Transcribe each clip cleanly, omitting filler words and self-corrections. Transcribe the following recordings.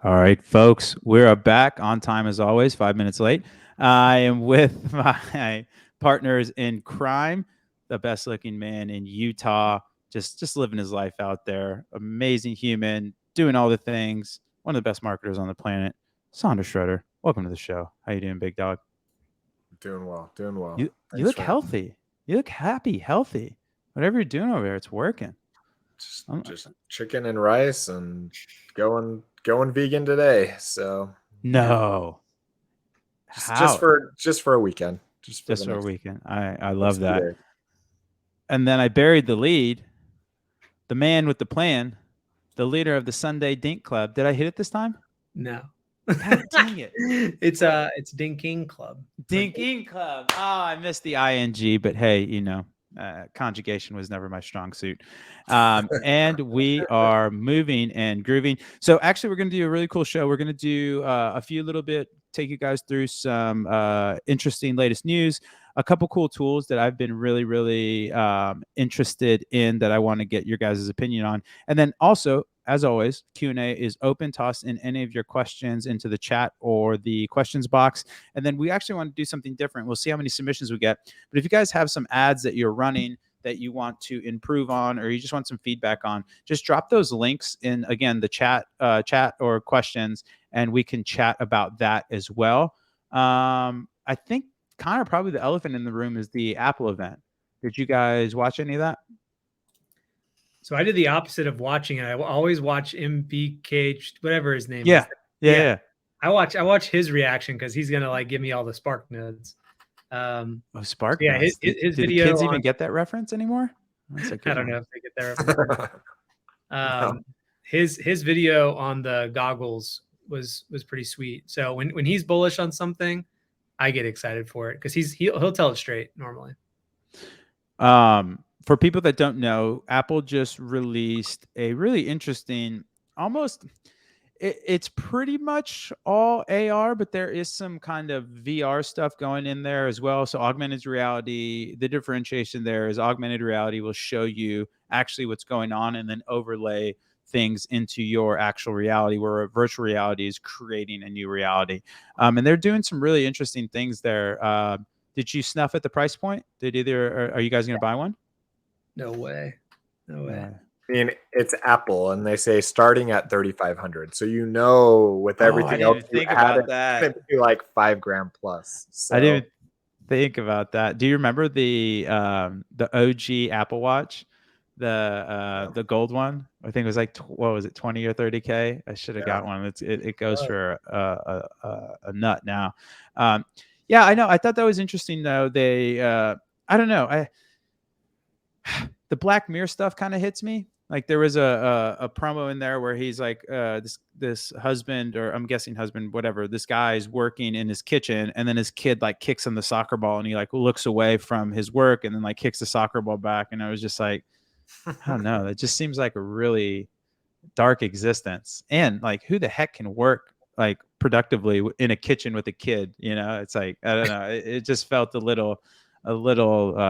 All right, folks, we're back on time as always, 5 minutes late. I am with my partners in crime, the best looking man in Utah, just living his life out there. Amazing human, doing all the things. One of the best marketers on the planet, Sandra Schroeder. Welcome to the show. How you doing, big dog? Doing well, doing well. You Thanks look for healthy. You look happy, healthy. Whatever you're doing over there, it's working. just I'm, just chicken and rice and going vegan today. So yeah, no, just how? for a weekend, just for Just the for a next weekend. I love next few that. days. And then I buried the lead, the man with the plan, the leader of the Sunday Dink Club. Did I hit it this time? No. God dang it. It's Dinking Club. Dinking Club. Oh, I missed the ing, but hey, conjugation was never my strong suit. And we are moving and grooving. So actually, we're going to do a really cool show. We're going to do a few little bit, take you guys through some interesting latest news, a couple cool tools that I've been really, really interested in that I want to get your guys' opinion on. And then also, as always, Q&A is open. Toss in any of your questions into the chat or the questions box. And then we actually want to do something different. We'll see how many submissions we get. But if you guys have some ads that you're running that you want to improve on, or you just want some feedback on, just drop those links in, again, the chat or questions, and we can chat about that as well. I think kind of probably the elephant in the room is the Apple event. Did you guys watch any of that? So I did the opposite of watching it. I always watch MBK, whatever his name Yeah. is. Yeah. I watch his reaction because he's gonna like give me all the Spark notes. Oh, Spark Yeah, Notes. his Do the video kids on. even get that reference anymore? That's a I good don't one. know if they get that reference. His video on the goggles was pretty sweet. So when he's bullish on something, I get excited for it because he'll tell it straight normally. For people that don't know, Apple just released a really interesting, almost, it's pretty much all AR, but there is some kind of VR stuff going in there as well. So augmented reality, the differentiation there is augmented reality will show you actually what's going on and then overlay things into your actual reality, where virtual reality is creating a new reality. And they're doing some really interesting things there. Did you snuff at the price point? Are you guys going to buy one? No way. No way. I mean, it's Apple, and they say starting at 3,500. So with Oh, I everything didn't else even you think add, about it's that. going to be like $5,000 plus. I didn't So even think about that. Do you remember the OG Apple Watch, the gold one? I think it was like what was it, 20 or 30K? I should have yeah, got one. It goes for a nut now. Yeah, I know. I thought that was interesting though. They I don't know. The Black Mirror stuff kind of hits me. Like there was a promo in there where he's like this husband, or I'm guessing husband, whatever. This guy's working in his kitchen, and then his kid like kicks him the soccer ball, and he like looks away from his work, and then like kicks the soccer ball back. And I was just like, I don't know. That just seems like a really dark existence. And like, who the heck can work like productively in a kitchen with a kid? It's like I don't know. It just felt a little. I don't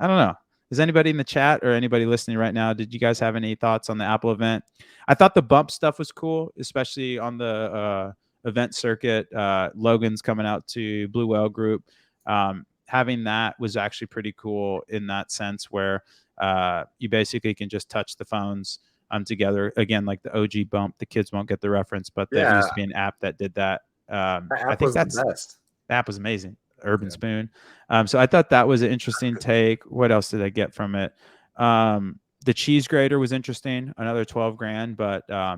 know. Is anybody in the chat or anybody listening right now? Did you guys have any thoughts on the Apple event? I thought the bump stuff was cool, especially on the event circuit. Logan's coming out to Blue Whale Group. Having that was actually pretty cool in that sense, where you basically can just touch the phones together. Again, like the OG bump, the kids won't get the reference, but there yeah, used to be an app that did that. that I app think was the that's best. the app was amazing. Urban Yeah. Spoon. So I thought that was an interesting take. What else did I get from it? The cheese grater was interesting, another 12 grand. But I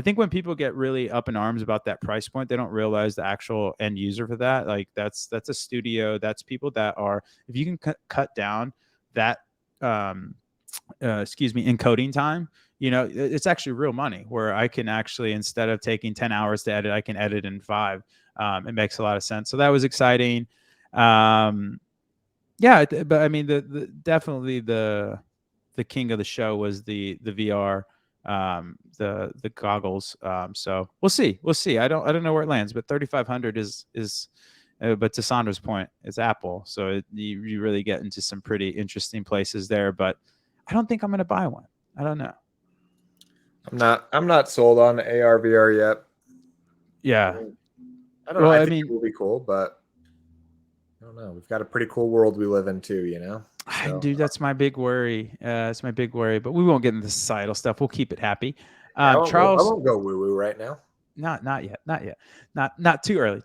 think when people get really up in arms about that price point, they don't realize the actual end user for that. Like that's a studio. That's people that are, if you can cut down that, encoding time, it's actually real money, where I can actually, instead of taking 10 hours to edit, I can edit in 5. It makes a lot of sense. So that was exciting. Yeah, but I mean, the definitely the king of the show was the VR, the goggles. So we'll see. I don't know where it lands, but 3,500 is. But to Sandra's point, it's Apple, so you really get into some pretty interesting places there. But I don't think I'm going to buy one. I don't know. I'm not sold on AR VR yet. Yeah. I don't know. I think it will be cool, but I don't know. We've got a pretty cool world we live in too, you know? So, dude, that's my big worry. It's my big worry, but we won't get into the societal stuff. We'll keep it happy. yeah, I Charles, won't go woo-woo right now. not yet, not too early,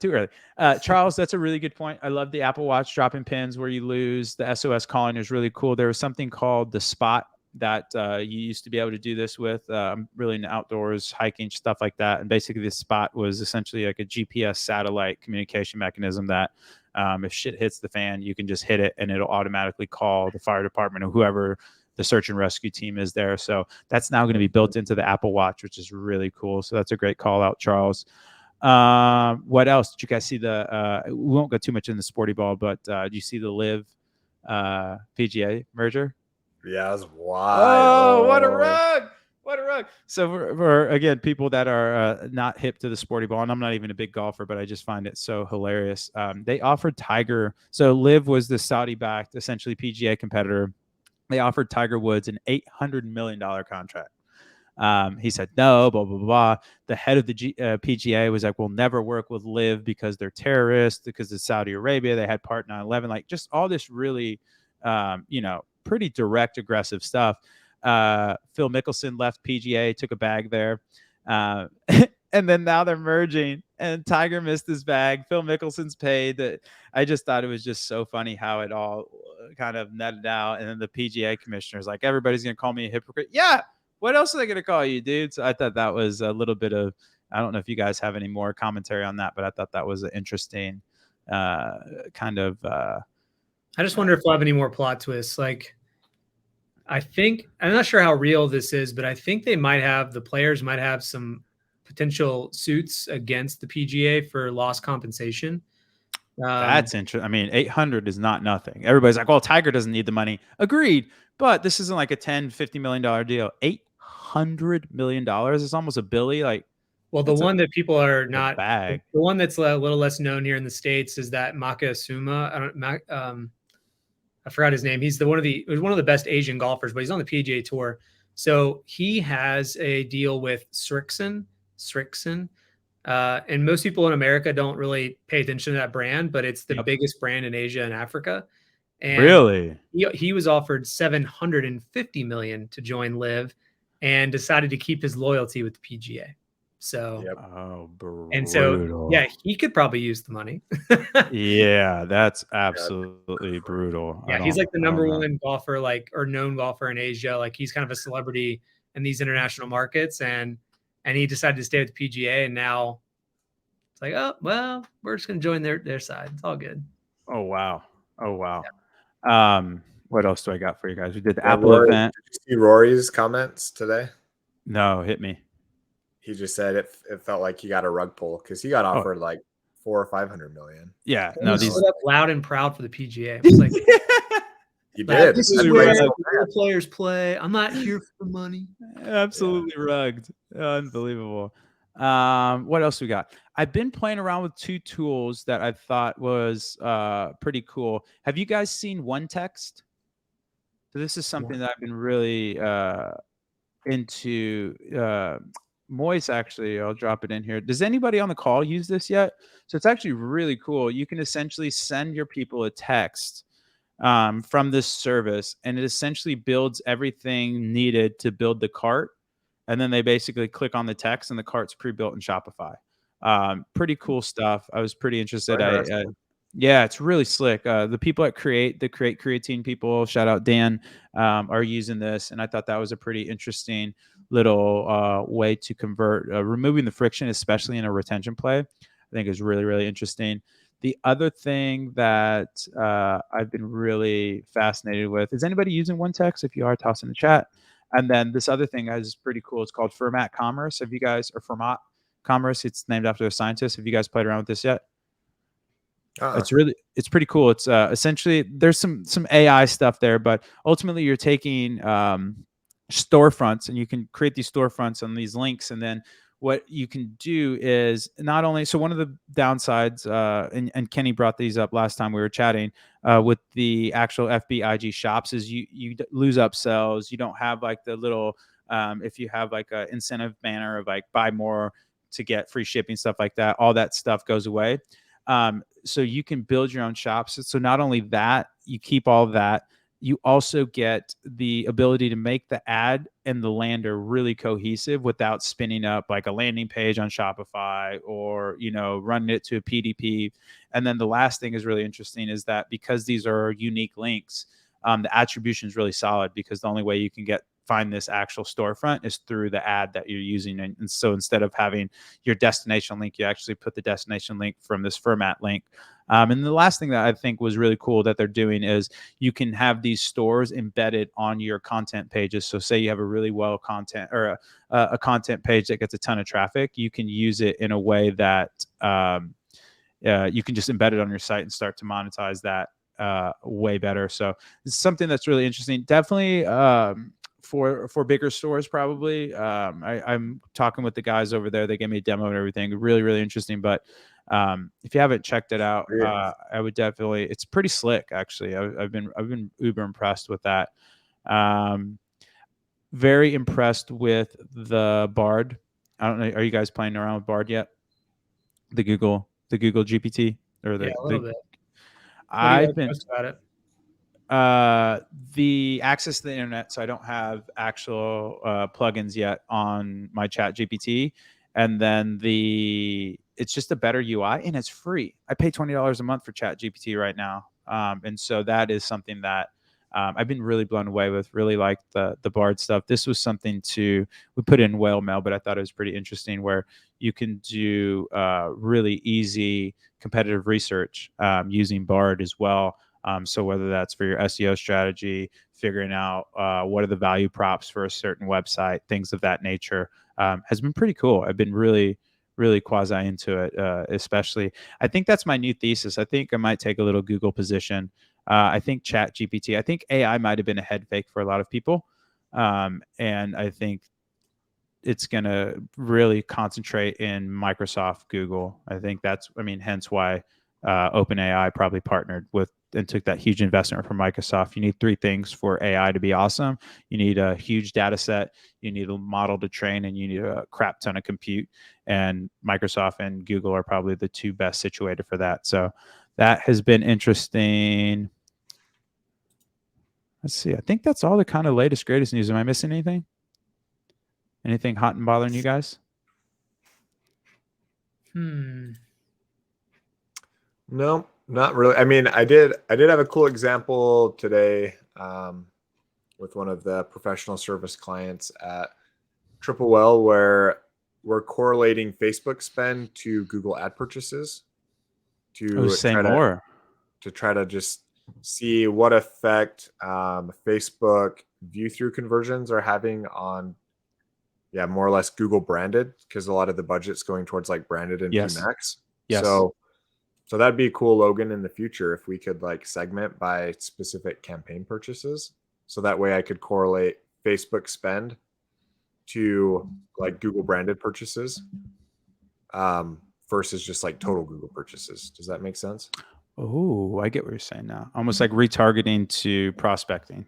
Charles, that's a really good point. I love the Apple Watch dropping pins where you lose. The SOS calling is really cool. There was something called the Spot that you used to be able to do this with. I'm really into outdoors, hiking, stuff like that. And basically, the Spot was essentially like a GPS satellite communication mechanism that if shit hits the fan, you can just hit it and it'll automatically call the fire department or whoever the search and rescue team is there. So that's now going to be built into the Apple Watch, which is really cool. So that's a great call out, Charles. What else? Did you guys see we won't go too much in the sporty ball, but do you see the Live PGA merger? Yeah, it was wild. Oh, what a rug! What a rug! So for again, people that are not hip to the sporty ball, and I'm not even a big golfer, but I just find it so hilarious. They offered Tiger. So Live was the Saudi-backed, essentially PGA competitor. They offered Tiger Woods an $800 million contract. He said no, blah, blah, blah. The head of the PGA was like, we'll never work with Live because they're terrorists, because it's Saudi Arabia. They had Part 9/11, like just all this really, pretty direct, aggressive stuff. Phil Mickelson left PGA, took a bag there. And then now they're merging and Tiger missed his bag. Phil Mickelson's paid. I just thought it was just so funny how it all kind of netted out. And then the PGA commissioner's like, everybody's going to call me a hypocrite. Yeah. What else are they going to call you, dude? So I thought that was a little bit of, I don't know if you guys have any more commentary on that, but I thought that was an interesting kind of. I just wonder if we'll have any more plot twists. Like, I think, I'm not sure how real this is, but I think the players might have some potential suits against the PGA for lost compensation. That's interesting. I mean, 800 is not nothing. Everybody's like, well, Tiger doesn't need the money. Agreed. But this isn't like a $10, $50 million deal. $800 million is almost $1 billion. Like, well, the one that people are not, bag. The one that's a little less known here in the States is that Maka Suma. I forgot his name. He's one of the best Asian golfers, but he's on the PGA Tour. So he has a deal with Srixon. And most people in America don't really pay attention to that brand, but it's the biggest brand in Asia and Africa. And really, he was offered $750 million to join Live, and decided to keep his loyalty with the PGA. So, yeah, he could probably use the money. Yeah, that's absolutely brutal. Yeah, he's like the number one golfer, or known golfer in Asia. Like, he's kind of a celebrity in these international markets, and he decided to stay with the PGA, and now it's like, oh well, we're just gonna join their side. It's all good. Oh wow. Yeah. What else do I got for you guys? We did the Apple event. Did you see Rory's comments today? No, hit me. He just said it felt like he got a rug pull because he got offered like $400 or $500 million. Yeah, no, he stood up loud and proud for the PGA. It was like, he did. This is where the players play. I'm not here for the money. Absolutely rugged. Unbelievable. What else we got? I've been playing around with two tools that I thought was pretty cool. Have you guys seen OneText? So this is something that I've been really into. Moise, actually, I'll drop it in here. Does anybody on the call use this yet? So it's actually really cool. You can essentially send your people a text from this service, and it essentially builds everything needed to build the cart. And then they basically click on the text, and the cart's pre-built in Shopify. Pretty cool stuff. I was pretty interested. Yeah, it's really slick. The people at Create Creatine people, shout out Dan, are using this, and I thought that was a pretty interesting little way to convert, removing the friction, especially in a retention play. I think is really, really interesting. The other thing that I've been really fascinated with is anybody using OneText? If you are, toss in the chat. And then this other thing is pretty cool. It's called Fermat Commerce. Have you guys, or Fermat Commerce? It's named after a scientist. Have you guys played around with this yet? It's pretty cool. It's essentially, there's some AI stuff there, but ultimately you're taking storefronts, and you can create these storefronts on these links. And then what you can do is not only, so one of the downsides, and Kenny brought these up last time we were chatting with the actual FBIG shops, is you lose upsells. You don't have like the little, if you have like an incentive banner of like buy more to get free shipping, stuff like that. All that stuff goes away. So you can build your own shops. So not only that, you keep all of that, you also get the ability to make the ad and the lander really cohesive without spinning up like a landing page on Shopify or, running it to a PDP. And then the last thing is really interesting is that because these are unique links, the attribution is really solid, because the only way you can find this actual storefront is through the ad that you're using. And so instead of having your destination link, you actually put the destination link from this format link. And the last thing that I think was really cool that they're doing is you can have these stores embedded on your content pages. So say you have a really well content or a content page that gets a ton of traffic, you can use it in a way that you can just embed it on your site and start to monetize that way better. So it's something that's really interesting. Definitely for bigger stores, probably. I'm talking with the guys over there. They gave me a demo and everything. Really, really interesting. But if you haven't checked it out, I would definitely. It's pretty slick, actually. I've been uber impressed with that. Very impressed with the Bard. I don't know. Are you guys playing around with Bard yet? The Google GPT or a little bit. What do you like most about it? The access to the internet, so I don't have actual plugins yet on my Chat GPT, and then it's just a better UI and it's free. I pay $20 a month for Chat GPT right now, and so that is something that I've been really blown away with. Really like the Bard stuff. This was something we put in whale mail, but I thought it was pretty interesting where you can do really easy competitive research using Bard as well. So whether that's for your SEO strategy, figuring out what are the value props for a certain website, things of that nature, has been pretty cool. I've been really, really quasi into it, especially. I think that's my new thesis. I think I might take a little Google position. I think Chat GPT, I think AI might have been a head fake for a lot of people. And I think it's going to really concentrate in Microsoft, Google. I think hence why OpenAI probably partnered with and took that huge investment from Microsoft. You need three things for AI to be awesome. You need a huge data set, you need a model to train, and you need a crap ton of compute. And Microsoft and Google are probably the two best situated for that. So that has been interesting. Let's see. I think that's all the kind of latest, greatest news. Am I missing anything? Anything hot and bothering you guys? No, not really. I mean, I did have a cool example today with one of the professional service clients at Triple Well, where we're correlating Facebook spend to Google ad purchases to try to just see what effect Facebook view through conversions are having on more or less Google branded, because a lot of the budget's going towards like branded and PMax. Yes. So that'd be cool, Logan, in the future if we could like segment by specific campaign purchases. So that way I could correlate Facebook spend to like Google branded purchases versus just like total Google purchases. Does that make sense? Oh, I get what you're saying now. Almost like retargeting to prospecting.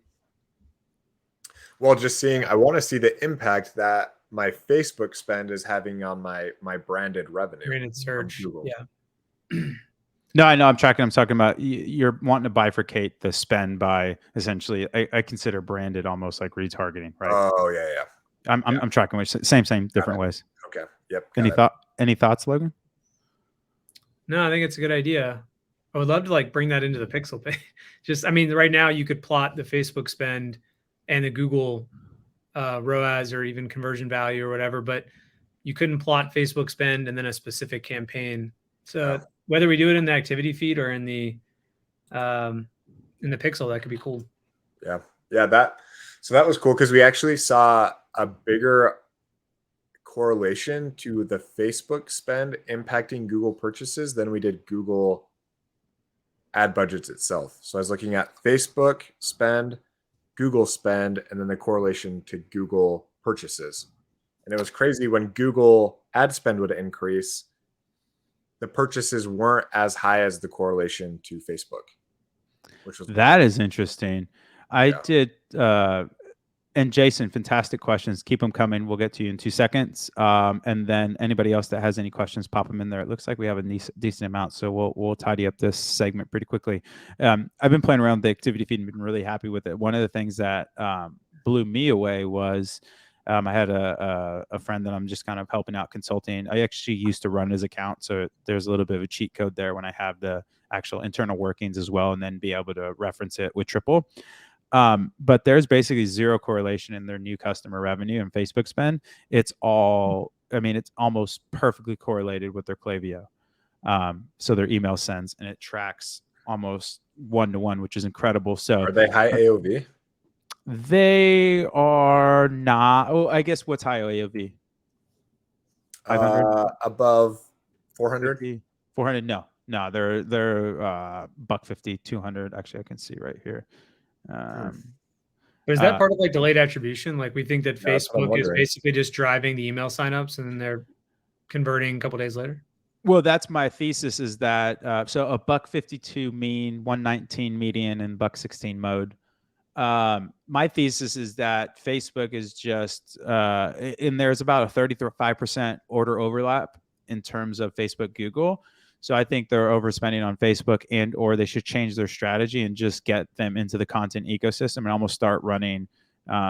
Well, just seeing, I want to see the impact that my Facebook spend is having on my branded revenue. Branded search. Yeah. No, I know. I'm talking about you're wanting to bifurcate the spend by essentially. I consider branded almost like retargeting, right? Oh yeah. I'm tracking which same different ways. Okay. Yep. Any thoughts, Logan? No, I think it's a good idea. I would love to like bring that into the Pixel page. Right now you could plot the Facebook spend and the Google ROAS or even conversion value or whatever, but you couldn't plot Facebook spend and then a specific campaign. So whether we do it in the activity feed or in the Pixel, that could be cool. Yeah. That was cool because we actually saw a bigger correlation to the Facebook spend impacting Google purchases than we did Google ad budgets itself. So I was looking at Facebook spend, Google spend, and then the correlation to Google purchases. And it was crazy when Google ad spend would increase, the purchases weren't as high as the correlation to Facebook, which was that is interesting. I did And Jason, fantastic questions. Keep them coming. We'll get to you in 2 seconds. And then anybody else that has any questions, pop them in there. It looks like we have a decent amount, so we'll tidy up this segment pretty quickly. I've been playing around with the activity feed and been really happy with it. One of the things that blew me away was I had a friend that I'm just kind of helping out consulting. I actually used to run his account, so there's a little bit of a cheat code there when I have the actual internal workings as well, and then be able to reference it with Triple. But there's basically zero correlation in their new customer revenue and Facebook spend. It's all, I mean, it's almost perfectly correlated with their Klaviyo. So their email sends, and it tracks almost 1-to-1, which is incredible. So are they high AOV? They are not. Oh, I guess what's high AOV? 500? Above 400? 400? No, they're $150, 200. Actually, I can see right here. But is that part of like delayed attribution? Like we think that Facebook is basically just driving the email signups and then they're converting a couple days later. Well, that's my thesis is that so a $152 mean, 119 median, and $116 mode. My thesis is that Facebook is just and there's about a 35% order overlap in terms of Facebook Google. So I think they're overspending on Facebook, and or they should change their strategy and just get them into the content ecosystem and almost start running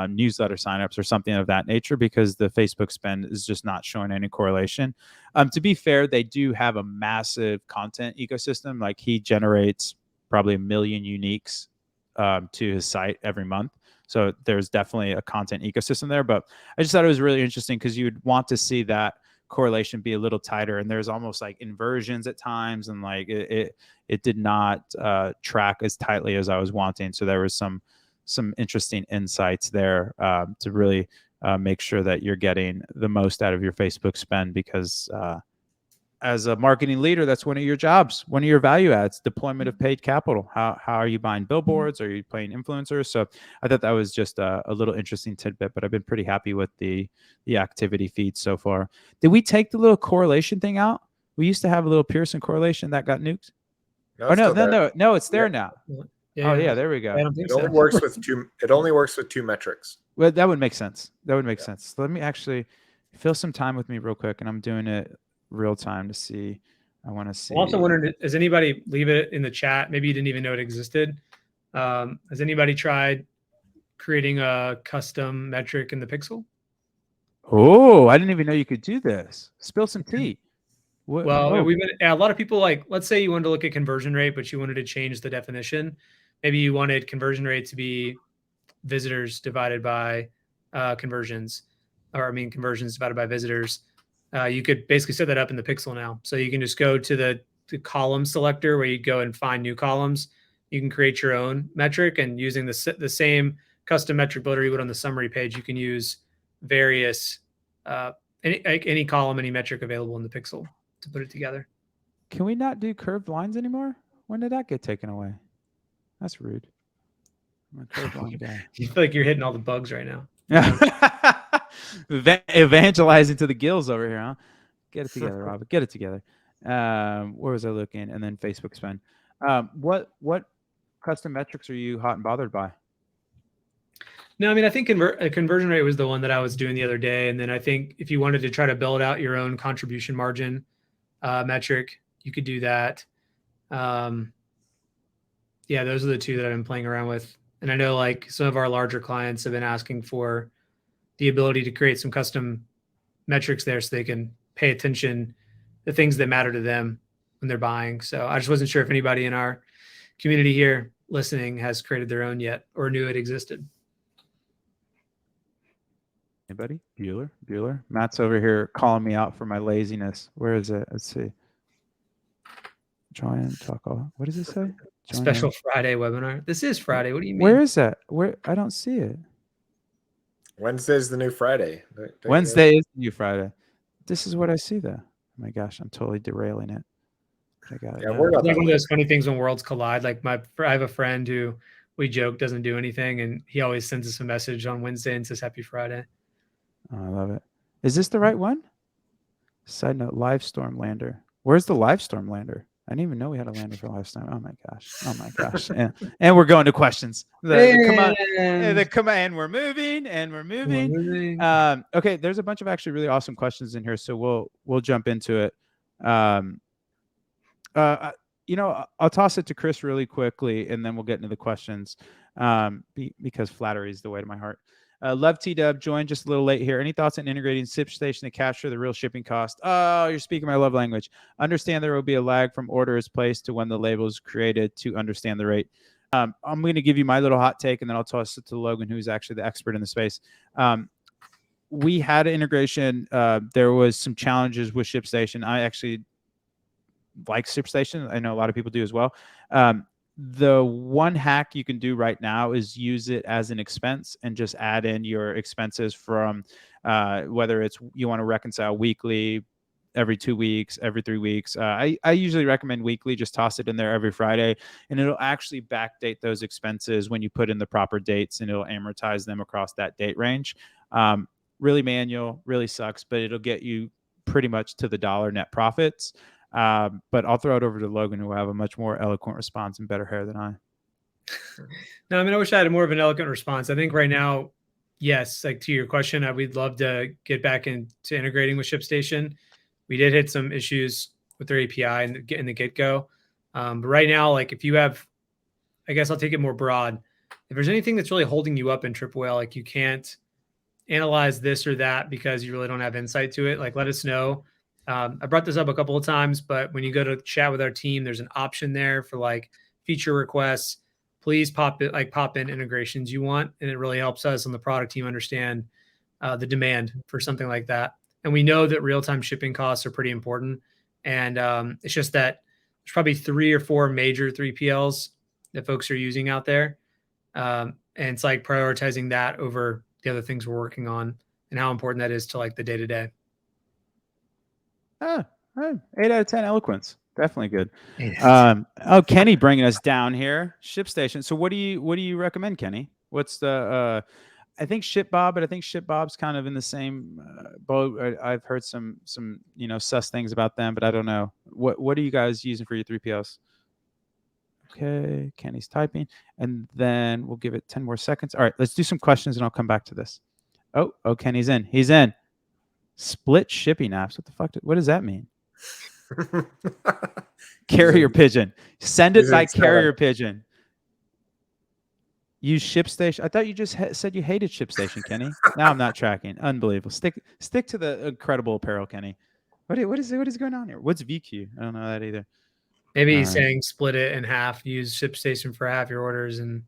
newsletter signups or something of that nature, because the Facebook spend is just not showing any correlation. To be fair, they do have a massive content ecosystem. Like he generates probably 1 million uniques to his site every month. So there's definitely a content ecosystem there. But I just thought it was really interesting because you'd want to see that correlation be a little tighter, and there's almost like inversions at times, and like it did not track as tightly as I was wanting. So there was some interesting insights there to really make sure that you're getting the most out of your Facebook spend, because as a marketing leader, that's one of your jobs, one of your value adds, deployment of paid capital. How are you buying billboards? Are you paying influencers? So I thought that was just a little interesting tidbit, but I've been pretty happy with the activity feed so far. Did we take the little correlation thing out? We used to have a little Pearson correlation that got nuked. No, it's there now. Yeah. Oh yeah, there we go. I don't think It only works with two. It only works with 2 metrics. Well, that would make sense. That would make sense. Let me actually fill some time with me real quick, and I'm doing it real time to see. I want to see. I also wondered, has anybody leave it in the chat? Maybe you didn't even know it existed. Has anybody tried creating a custom metric in the pixel? Oh, I didn't even know you could do this. Spill some tea. Well, we've been a lot of people, like, let's say you wanted to look at conversion rate, but you wanted to change the definition. Maybe you wanted conversion rate to be visitors divided by conversions, or I mean conversions divided by visitors. You could basically set that up in the pixel now. So you can just go to the column selector where you go and find new columns. You can create your own metric, and using the same custom metric builder you would on the summary page, you can use various any column, any metric available in the pixel to put it together. Can we not do curved lines anymore? When did that get taken away? That's rude. I'm a curved line guy. You feel like you're hitting all the bugs right now. Evangelizing to the gills over here, huh? Get it together, Robert. Get it together. Where was I looking? And then Facebook spend. What custom metrics are you hot and bothered by? No, I mean, I think conversion rate was the one that I was doing the other day. And then I think if you wanted to try to build out your own contribution margin metric, you could do that. Yeah, those are the two that I've been playing around with. And I know like some of our larger clients have been asking for the ability to create some custom metrics there so they can pay attention to things that matter to them when they're buying. So I just wasn't sure if anybody in our community here listening has created their own yet or knew it existed. Anybody? Bueller? Matt's over here calling me out for my laziness. Where is it? Let's see. Join talk all. What does it say? Special Friday webinar. This is Friday. What do you mean? Where is that? Where? I don't see it. Wednesday's the new Friday. Wednesday is the new Friday. This is what I see though. Oh my gosh, I'm totally derailing it. I got it. Yeah, we're not like one of those funny things when worlds collide. Like I have a friend who we joke doesn't do anything, and he always sends us a message on Wednesday and says Happy Friday. Oh, I love it. Is this the right one? Side note, Livestorm Lander. Where's the Livestorm Lander? I didn't even know we had a lander for last time. Oh my gosh. Oh my gosh. And we're going to questions. The command. We're moving and we're moving. Okay, there's a bunch of actually really awesome questions in here, so we'll jump into it. I'll toss it to Chris really quickly, and then we'll get into the questions, because flattery is the way to my heart. Love T-Dub joined just a little late here. Any thoughts on integrating ShipStation to capture the real shipping cost? Oh, you're speaking my love language. Understand there will be a lag from order is placed to when the label is created to understand the rate. I'm going to give you my little hot take, and then I'll toss it to Logan, who's actually the expert in the space. We had an integration. There was some challenges with ShipStation. I actually like ShipStation. I know a lot of people do as well. The one hack you can do right now is use it as an expense and just add in your expenses from whether it's you want to reconcile weekly, every 2 weeks, every 3 weeks. I usually recommend weekly. Just toss it in there every Friday, and it'll actually backdate those expenses when you put in the proper dates, and it'll amortize them across that date range. Really manual, really sucks, but it'll get you pretty much to the dollar net profits. But I'll throw it over to Logan, who will have a much more eloquent response and better hair than I. No, I mean, I wish I had more of an eloquent response. I think right now, yes, like to your question, we'd love to get back into integrating with ShipStation. We did hit some issues with their API in the get-go. But right now, like if you have, I guess I'll take it more broad. If there's anything that's really holding you up in Triple Whale, like you can't analyze this or that because you really don't have insight to it, like let us know. I brought this up a couple of times, but when you go to chat with our team, there's an option there for like feature requests. Please pop in integrations you want, and it really helps us on the product team understand the demand for something like that. And we know that real-time shipping costs are pretty important, and it's just that there's probably 3 or 4 major 3PLs that folks are using out there, and it's like prioritizing that over the other things we're working on and how important that is to like the day-to-day. 8 out of 10 eloquence. Definitely good. Kenny bringing us down here. ShipStation. So what do you recommend, Kenny? What's the I think ShipBob, but I think ShipBob's kind of in the same boat. I've heard some sus things about them, but I don't know. What are you guys using for your 3PLs? Okay, Kenny's typing, and then we'll give it 10 more seconds. All right, let's do some questions, and I'll come back to this. Oh, Kenny's in. He's in. Split shipping apps. What the fuck? What does that mean? Carrier pigeon. Send it by carrier pigeon. Use ShipStation. I thought you just said you hated ShipStation, Kenny. Now I'm not tracking. Unbelievable. Stick to the incredible apparel, Kenny. What is going on here? What's VQ? I don't know that either. Maybe he's saying split it in half. Use ShipStation for half your orders and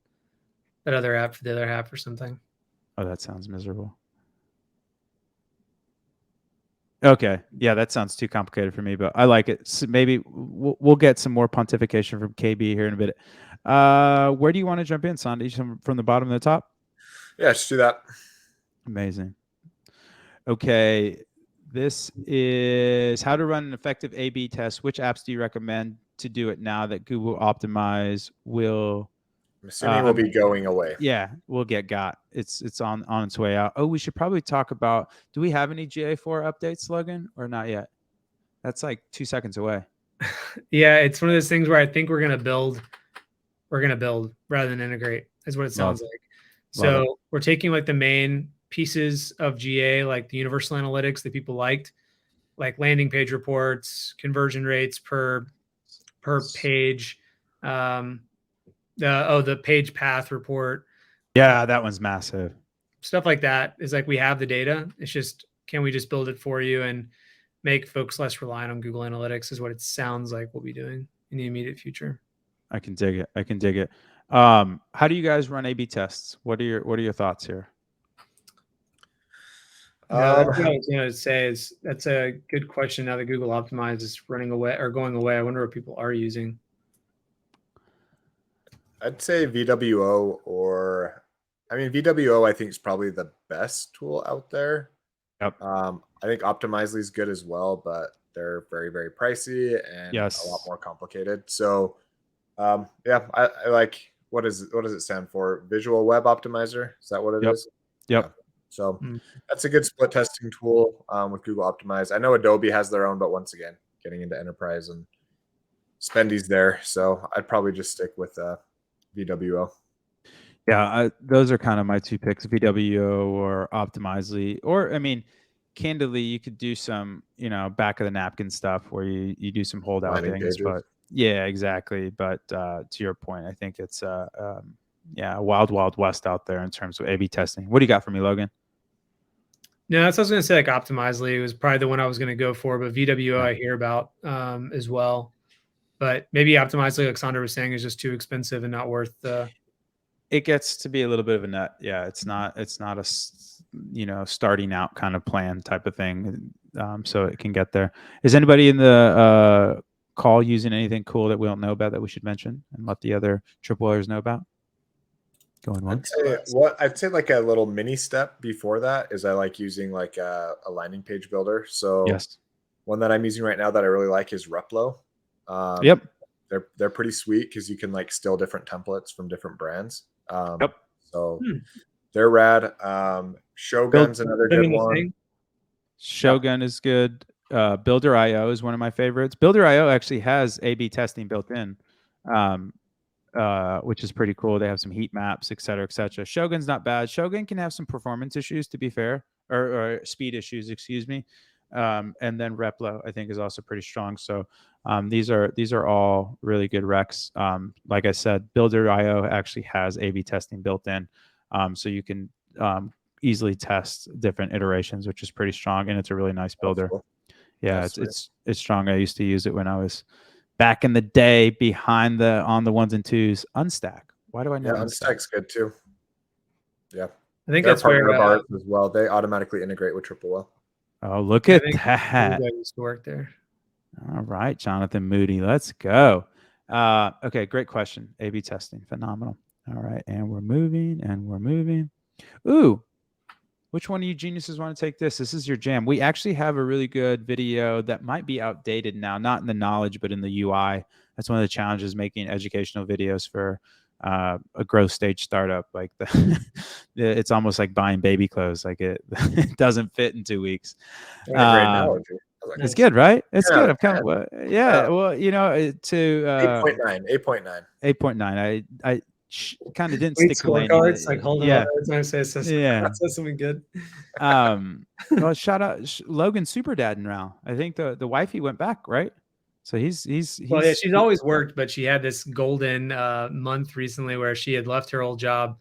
that other app for the other half or something. Oh, that sounds miserable. Okay. Yeah, that sounds too complicated for me, but I like it. So maybe we'll get some more pontification from KB here in a bit. Where do you want to jump in, Sandy? From the bottom to the top? Yeah, let's do that. Amazing. Okay. This is how to run an effective A/B test. Which apps do you recommend to do it now that Google Optimize will... I'm assuming will be going away. Yeah, we'll get got. It's on its way out. Oh, we should probably talk about, do we have any GA4 updates, Logan, or not yet? That's like 2 seconds away. Yeah, it's one of those things where I think we're gonna build rather than integrate, is what it sounds like. So we're taking like the main pieces of GA, like the universal analytics that people liked, like landing page reports, conversion rates per page, the page path report. Yeah, that one's massive. Stuff like that is like we have the data. It's just, can we just build it for you and make folks less reliant on Google Analytics is what it sounds like we'll be doing in the immediate future. I can dig it. How do you guys run A/B tests? What are your thoughts here? That's what I was going to say. Is that's a good question. Now that Google Optimize is running away or going away, I wonder what people are using. I'd say VWO VWO I think is probably the best tool out there. Yep. I think Optimizely is good as well, but they're very, very pricey and a lot more complicated. So I like, what does it stand for? Visual Web Optimizer? Is that what it is? Yep. Yeah. So that's a good split testing tool with Google Optimize. I know Adobe has their own, but once again, getting into enterprise and spendies there. So I'd probably just stick with VWO. Yeah, those are kind of my two picks: VWO or Optimizely. Or I mean, candidly, you could do some, back of the napkin stuff where you do some holdout Landing things. pages. But yeah, exactly. But to your point, I think it's a wild west out there in terms of A/B testing. What do you got for me, Logan? No, that's what I was going to say. Like Optimizely was probably the one I was going to go for, but VWO Yeah. I hear about as well. But maybe Optimizely, like Sandra was saying, is just too expensive and not worth the. It gets to be a little bit of a nut. Yeah, it's not a starting out kind of plan type of thing. So it can get there. Is anybody in the call using anything cool that we don't know about that we should mention and let the other triple Oilers know about? Going once. I'd say like a little mini step before that is I like using like a landing page builder. So Yes. one that I'm using right now that I really like is Replo. Yep. They're pretty sweet because you can like steal different templates from different brands. Yep. So they're rad. Shogun's another good one. Shogun is good. Builder.io is one of my favorites. Builder.io actually has A/B testing built in, which is pretty cool. They have some heat maps, et cetera, et cetera. Shogun's not bad. Shogun can have some performance issues, to be fair, or speed issues, excuse me. And then Replo, I think, is also pretty strong. So these are all really good recs. Like I said, Builder.io actually has A/B testing built in, so you can easily test different iterations, which is pretty strong, and it's a really nice builder. Cool. Yeah, it's strong. I used to use it when I was back in the day on the ones and twos. Unstack. Why do I know? Yeah, Unstack's good too. Yeah, I think they're that's where part of ours as well. They automatically integrate with Triple L. Oh, look at that! I used to work there. All right, Jonathan Moody, let's go. Okay, great question. A/B testing, phenomenal. All right, and we're moving. Ooh, which one of you geniuses want to take this? This is your jam. We actually have a really good video that might be outdated now, not in the knowledge, but in the UI. That's one of the challenges making educational videos for a growth stage startup. Like it's almost like buying baby clothes. Like it doesn't fit in 2 weeks. Great analogy. It's good, right? It's good. I'm kind of Well, to 8.9. 8.9. I kind of didn't Wait, stick the landing. scorecards, like hold on. Yeah. Say something good. Well, shout out Logan Super Dad and Ral. I think the wifey went back, right? So he's well, yeah, she's always worked, but she had this golden month recently where she had left her old job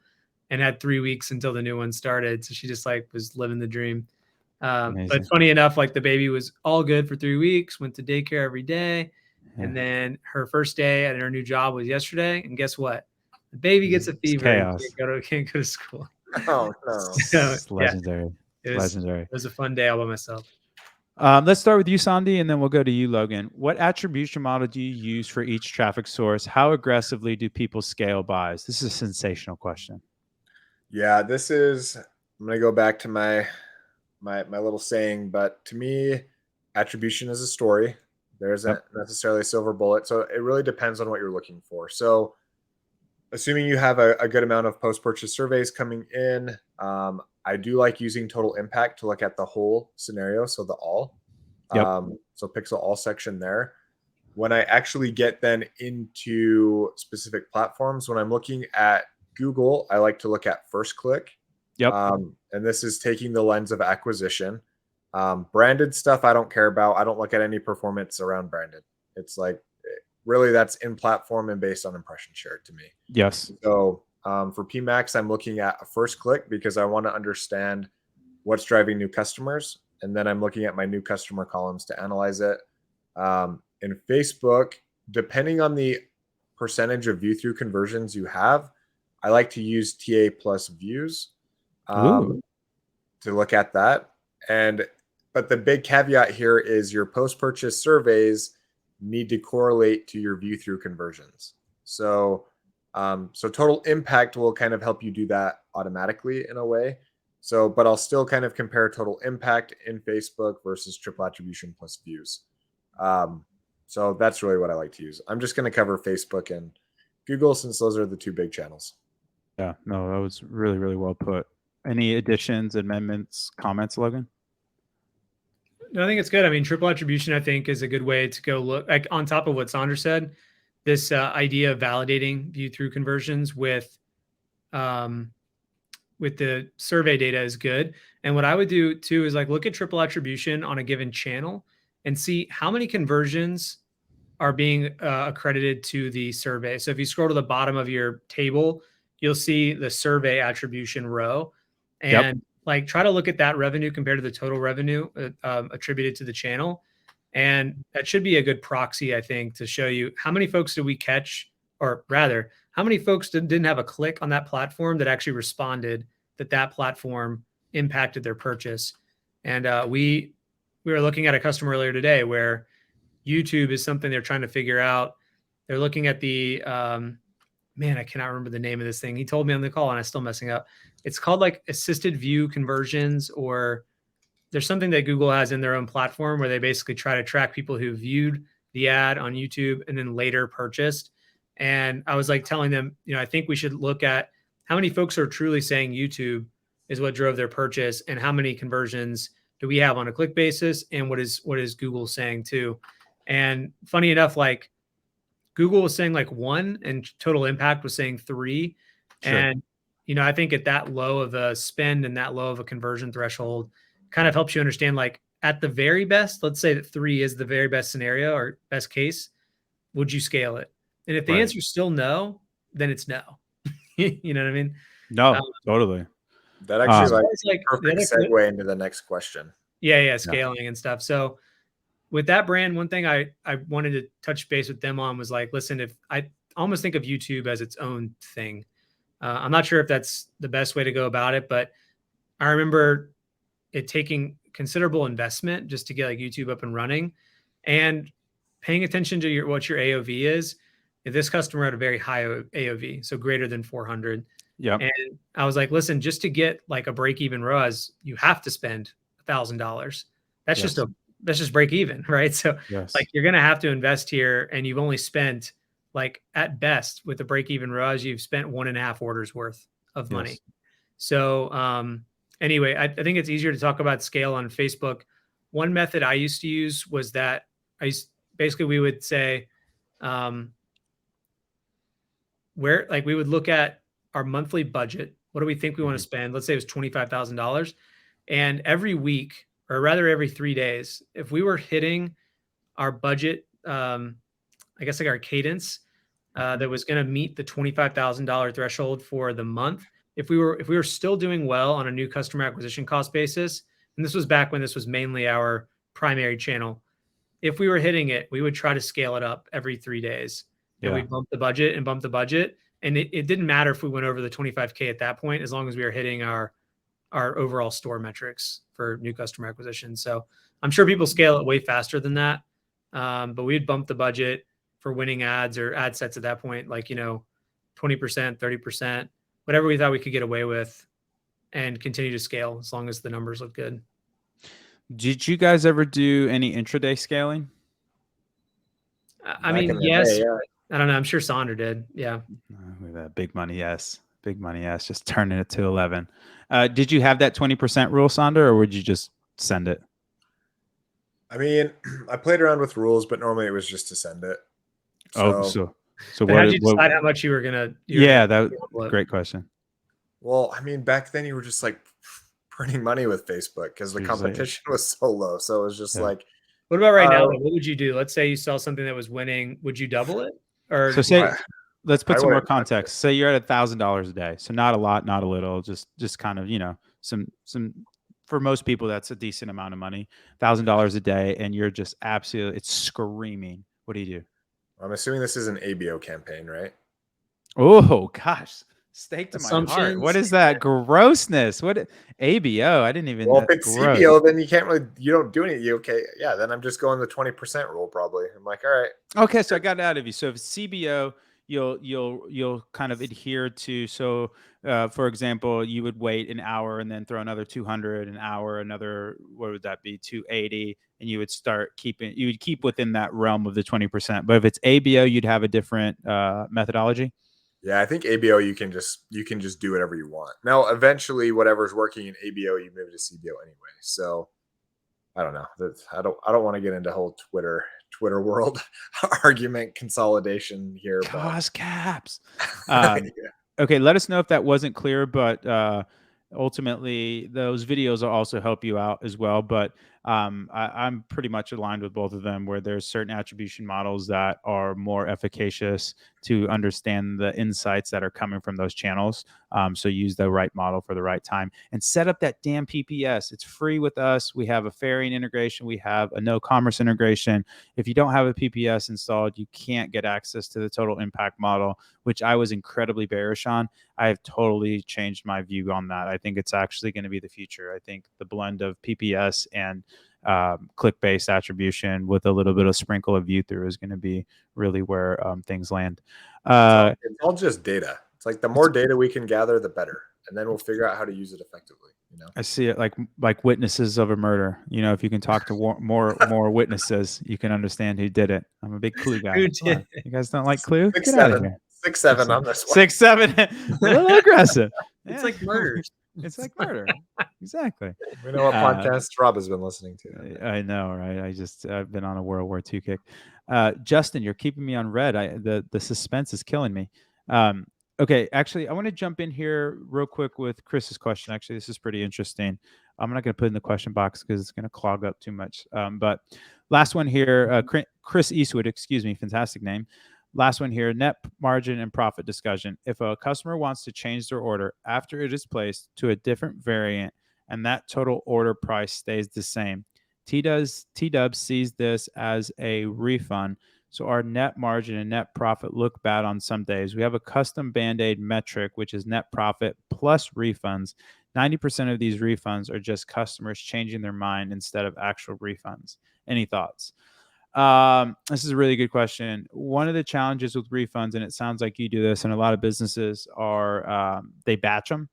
and had 3 weeks until the new one started. So she just like was living the dream. But funny enough, like the baby was all good for 3 weeks, went to daycare every day. Yeah. And then her first day at her new job was yesterday. And guess what? The baby gets a fever and can't go to school. Oh, no. So, it's legendary. Yeah, it was a fun day all by myself. Let's start with you, Sandy, and then we'll go to you, Logan. What attribution model do you use for each traffic source? How aggressively do people scale buys? This is a sensational question. Yeah, I'm going to go back to my little saying, but to me, attribution is a story. There isn't necessarily a silver bullet. So it really depends on what you're looking for. So assuming you have a good amount of post-purchase surveys coming in, I do like using total impact to look at the whole scenario. So the all, so pixel all section there. When I actually get then into specific platforms, when I'm looking at Google, I like to look at first click. And this is taking the lens of acquisition. Branded stuff I don't care about. I don't look at any performance around branded. It's like really that's in platform and based on impression share to me. Yes. So for PMAX, I'm looking at a first click because I want to understand what's driving new customers. And then I'm looking at my new customer columns to analyze it. In Facebook, depending on the percentage of view through conversions you have, I like to use TA plus views to look at that. But the big caveat here is your post-purchase surveys need to correlate to your view through conversions. So total impact will kind of help you do that automatically in a way. So, but I'll still kind of compare total impact in Facebook versus triple attribution plus views. So that's really what I like to use. I'm just going to cover Facebook and Google since those are the two big channels. Yeah, no, that was really, really well put. Any additions, amendments, comments, Logan? No, I think it's good. I mean, triple attribution, I think, is a good way to go look, like on top of what Sandra said, this idea of validating view through conversions um, with the survey data is good. And what I would do too is like look at triple attribution on a given channel and see how many conversions are being accredited to the survey. So if you scroll to the bottom of your table, you'll see the survey attribution row, Yep. and like try to look at that revenue compared to the total revenue attributed to the channel. And that should be a good proxy, I think, to show you how many folks did we catch, or rather, how many folks didn't have a click on that platform that actually responded that that platform impacted their purchase. And we were looking at a customer earlier today where YouTube is something they're trying to figure out. They're looking at the man, I cannot remember the name of this thing. He told me on the call and I'm still messing up. It's called like assisted view conversions, or there's something that Google has in their own platform where they basically try to track people who viewed the ad on YouTube and then later purchased. And I was like telling them, I think we should look at how many folks are truly saying YouTube is what drove their purchase, and how many conversions do we have on a click basis, and what is Google saying too. And funny enough, like Google was saying like 1 and Total Impact was saying 3. Sure. And, I think at that low of a spend and that low of a conversion threshold kind of helps you understand, like at the very best, let's say that 3 is the very best scenario or best case, would you scale it? And if the Right. answer is still no, then it's no. You know what I mean? No, totally. That actually like perfect segue into the next question. Yeah, scaling and stuff. So with that brand, one thing I wanted to touch base with them on was like, listen, if I almost think of YouTube as its own thing. I'm not sure if that's the best way to go about it, but I remember it taking considerable investment just to get like YouTube up and running, and paying attention to what your AOV is. If this customer had a very high AOV, so greater than 400. Yeah. And I was like, listen, just to get like a break even ROAS, you have to spend $1,000. That's Yes. just break even, right? So Yes. like you're going to have to invest here, and you've only spent like at best with the break even ROAS, you've spent 1.5 orders worth of money. Yes. So anyway, I think it's easier to talk about scale on Facebook. One method I used to use was that basically we would say, where like we would look at our monthly budget. What do we think we want to spend? Let's say it was $25,000. And every week, or rather every 3 days, if we were hitting our budget, I guess like our cadence that was going to meet the $25,000 threshold for the month, if we were still doing well on a new customer acquisition cost basis, and this was back when this was mainly our primary channel, if we were hitting it, we would try to scale it up every 3 days. And we'd bump the budget and bump the budget. And it didn't matter if we went over the 25K at that point, as long as we were hitting our overall store metrics for new customer acquisition. So I'm sure people scale it way faster than that. But we'd bump the budget for winning ads or ad sets at that point, like, 20%, 30%, whatever we thought we could get away with, and continue to scale as long as the numbers look good. Did you guys ever do any intraday scaling? I mean, yes. Day, yeah. I don't know. I'm sure Sandra did. Yeah. Look at that. Big money. Yes. Big money. Yes. Just turning it to 11. Did you have that 20% rule, Sandra, or would you just send it? I mean, I played around with rules, but normally it was just to send it. So what did you decide how much you were going to? Yeah, that was a great question. Well, I mean, back then you were just like printing money with Facebook because the competition was so low. So it was just like. What about right now? What would you do? Let's say you saw something that was winning. Would you double it? Or so say, let's put some more context. Say you're at $1,000 a day. So not a lot, not a little, just kind of, some, for most people, that's a decent amount of money, $1,000 a day. And you're just absolutely, it's screaming. What do you do? I'm assuming this is an ABO campaign, right? Oh gosh. Stake to my heart. What is that grossness? What ABO? I didn't even. Well, if it's CBO, then you don't do anything. Okay, yeah. Then I'm just going the 20% rule probably. I'm like, all right. Okay, so I got it out of you. So if it's CBO, you'll kind of adhere to. So, for example, you would wait an hour and then throw another 200 an hour, another, what would that be, 280, and you would start keeping. You would keep within that realm of the 20%. But if it's ABO, you'd have a different methodology. Yeah, I think ABO you can just do whatever you want. Now, eventually, whatever's working in ABO, you move to CBO anyway. So, I don't know. I don't want to get into whole Twitter world argument consolidation here, but Cause caps. yeah. Okay, let us know if that wasn't clear, but ultimately those videos will also help you out as well. But I'm pretty much aligned with both of them, where there's certain attribution models that are more efficacious to understand the insights that are coming from those channels. So use the right model for the right time and set up that damn PPS. It's free with us. We have a fairing integration. We have a no commerce integration. If you don't have a PPS installed, you can't get access to the total impact model, which I was incredibly bearish on. I have totally changed my view on that. I think it's actually going to be the future. I think the blend of PPS and click-based attribution with a little bit of sprinkle of view through is going to be really where things land. It's all just data. It's like the more data we can gather, the better, and then we'll figure out how to use it effectively. You know, I see it like witnesses of a murder. You know, if you can talk to more witnesses, you can understand who did it. I'm a big Clue guy. Who Come on. did? You guys don't like Clue? six Get out of seven, here. 6-7 on this one. 6-7, a little aggressive. It's Yeah. like murders. It's like murder. Exactly. We know what podcast Rob has been listening to. I know, right? I've been on a World War II kick. Justin, you're keeping me on red. The suspense is killing me. Okay, actually, I want to jump in here real quick with Chris's question. Actually, this is pretty interesting. I'm not going to put it in the question box because it's going to clog up too much. But last one here, Chris Eastwood, excuse me, fantastic name. Last one here, net margin and profit discussion. If a customer wants to change their order after it is placed to a different variant and that total order price stays the same, T-Dub sees this as a refund. So our net margin and net profit look bad on some days. We have a custom Band-Aid metric, which is net profit plus refunds. 90% of these refunds are just customers changing their mind instead of actual refunds. Any thoughts? This is a really good question. One of the challenges with refunds, and it sounds like you do this, and a lot of businesses are they batch them.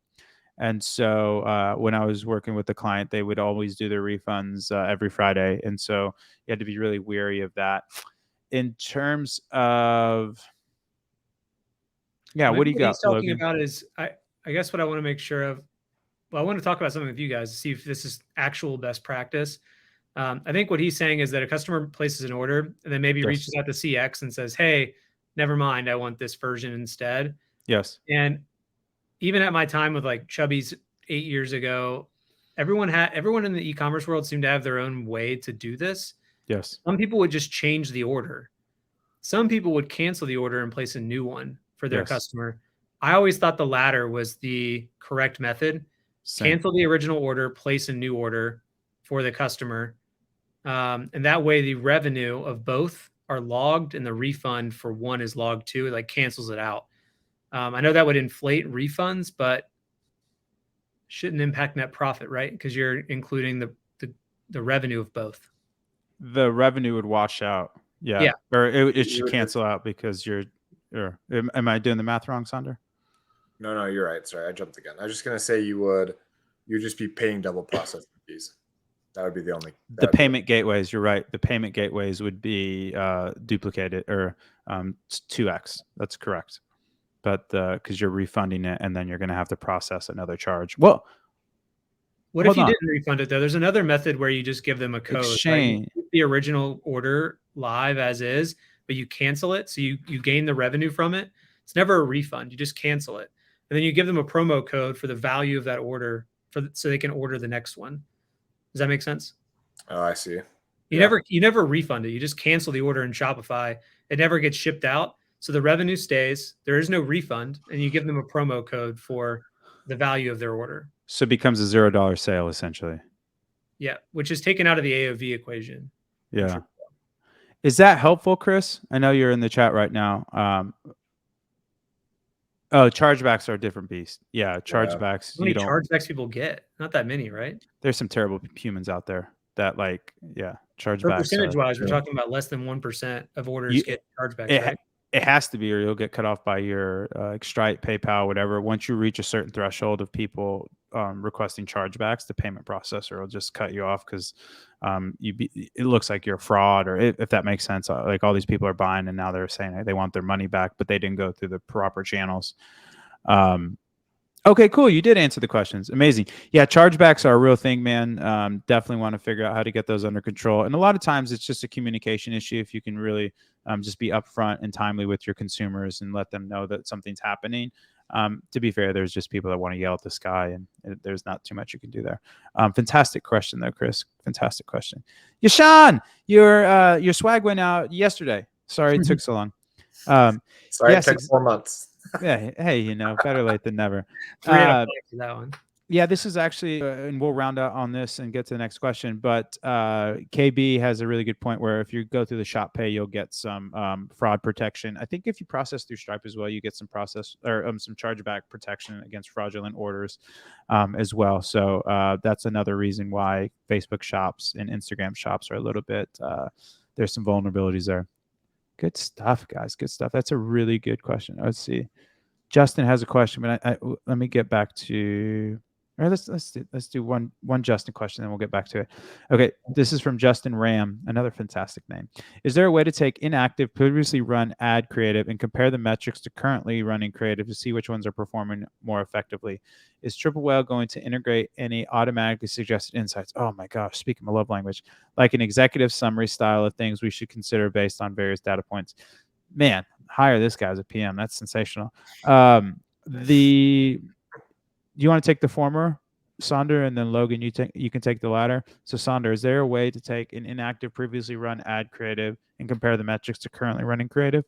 And so when I was working with the client, they would always do their refunds every Friday. And so you had to be really wary of that. In terms of, yeah, what do you got, he's talking Logan? about is, I guess what I want to make sure of, well, I want to talk about something with you guys to see if this is actual best practice. I think what he's saying is that a customer places an order and then maybe reaches out to CX and says, hey, never mind, I want this version instead. Yes. And even at my time with like Chubby's 8 years ago, everyone in the e-commerce world seemed to have their own way to do this. Yes. Some people would just change the order. Some people would cancel the order and place a new one for their customer. I always thought the latter was the correct method. Same. Cancel the original order, place a new order for the customer. And that way the revenue of both are logged and the refund for one is logged too. It like cancels it out. I know that would inflate refunds, but shouldn't impact net profit, right? Because you're including the revenue of both. The revenue would wash out. Yeah. Or it should cancel out because am I doing the math wrong, Sander? No, you're right. Sorry, I jumped again. I was just going to say you'd just be paying double processing fees. That would be the only. The payment gateways, you're right. The payment gateways would be duplicated or 2x. That's correct. But because you're refunding it and then you're going to have to process another charge. Well, what if you didn't refund it though? There's another method where you just give them a code. Right? You keep the original order live as is, but you cancel it. So you gain the revenue from it. It's never a refund. You just cancel it. And then you give them a promo code for the value of that order so they can order the next one. Does that make sense? Oh, I see. You never refund it. You just cancel the order in Shopify. It never gets shipped out. So the revenue stays. There is no refund. And you give them a promo code for the value of their order. So it becomes a $0 sale essentially. Yeah, which is taken out of the AOV equation. Yeah. Is that helpful, Chris? I know you're in the chat right now. Oh, chargebacks are a different beast. Yeah, chargebacks. How many chargebacks people get? Not that many, right? There's some terrible humans out there that chargebacks. So percentage-wise, we're talking about less than 1% of orders get chargebacks, right? It has to be, or you'll get cut off by your Stripe, PayPal, whatever. Once you reach a certain threshold of people requesting chargebacks, the payment processor will just cut you off because it looks like you're a fraud, or if that makes sense. Like all these people are buying, and now they're saying they want their money back, but they didn't go through the proper channels. Okay, cool. You did answer the questions. Amazing. Yeah, chargebacks are a real thing, man. Definitely want to figure out how to get those under control. And a lot of times it's just a communication issue. If you can really just be upfront and timely with your consumers and let them know that something's happening. To be fair, there's just people that want to yell at the sky, and there's not too much you can do there. Fantastic question, though, Chris. Fantastic question. Yashan, your swag went out yesterday. Sorry it took so long. Sorry, yes, it took 4 months. yeah. Hey, better late than never. 3.5 for that one. Yeah, this is actually, and we'll round out on this and get to the next question. But KB has a really good point where if you go through the shop pay, you'll get some fraud protection. I think if you process through Stripe as well, you get some some chargeback protection against fraudulent orders as well. So that's another reason why Facebook shops and Instagram shops are a little bit. There's some vulnerabilities there. Good stuff, guys. Good stuff. That's a really good question. Let's see. Justin has a question, but let me get back to. Or let's do one Justin question, then we'll get back to it. Okay, this is from Justin Ram, another fantastic name. Is there a way to take inactive, previously run ad creative and compare the metrics to currently running creative to see which ones are performing more effectively? Is Triple Whale going to integrate any automatically suggested insights? Oh my gosh, speaking my love language, like an executive summary style of things we should consider based on various data points. Man, hire this guy as a PM. That's sensational. You want to take the former, Sonder, and then Logan, you can take the latter. So Sonder, is there a way to take an inactive, previously run ad creative and compare the metrics to currently running creative?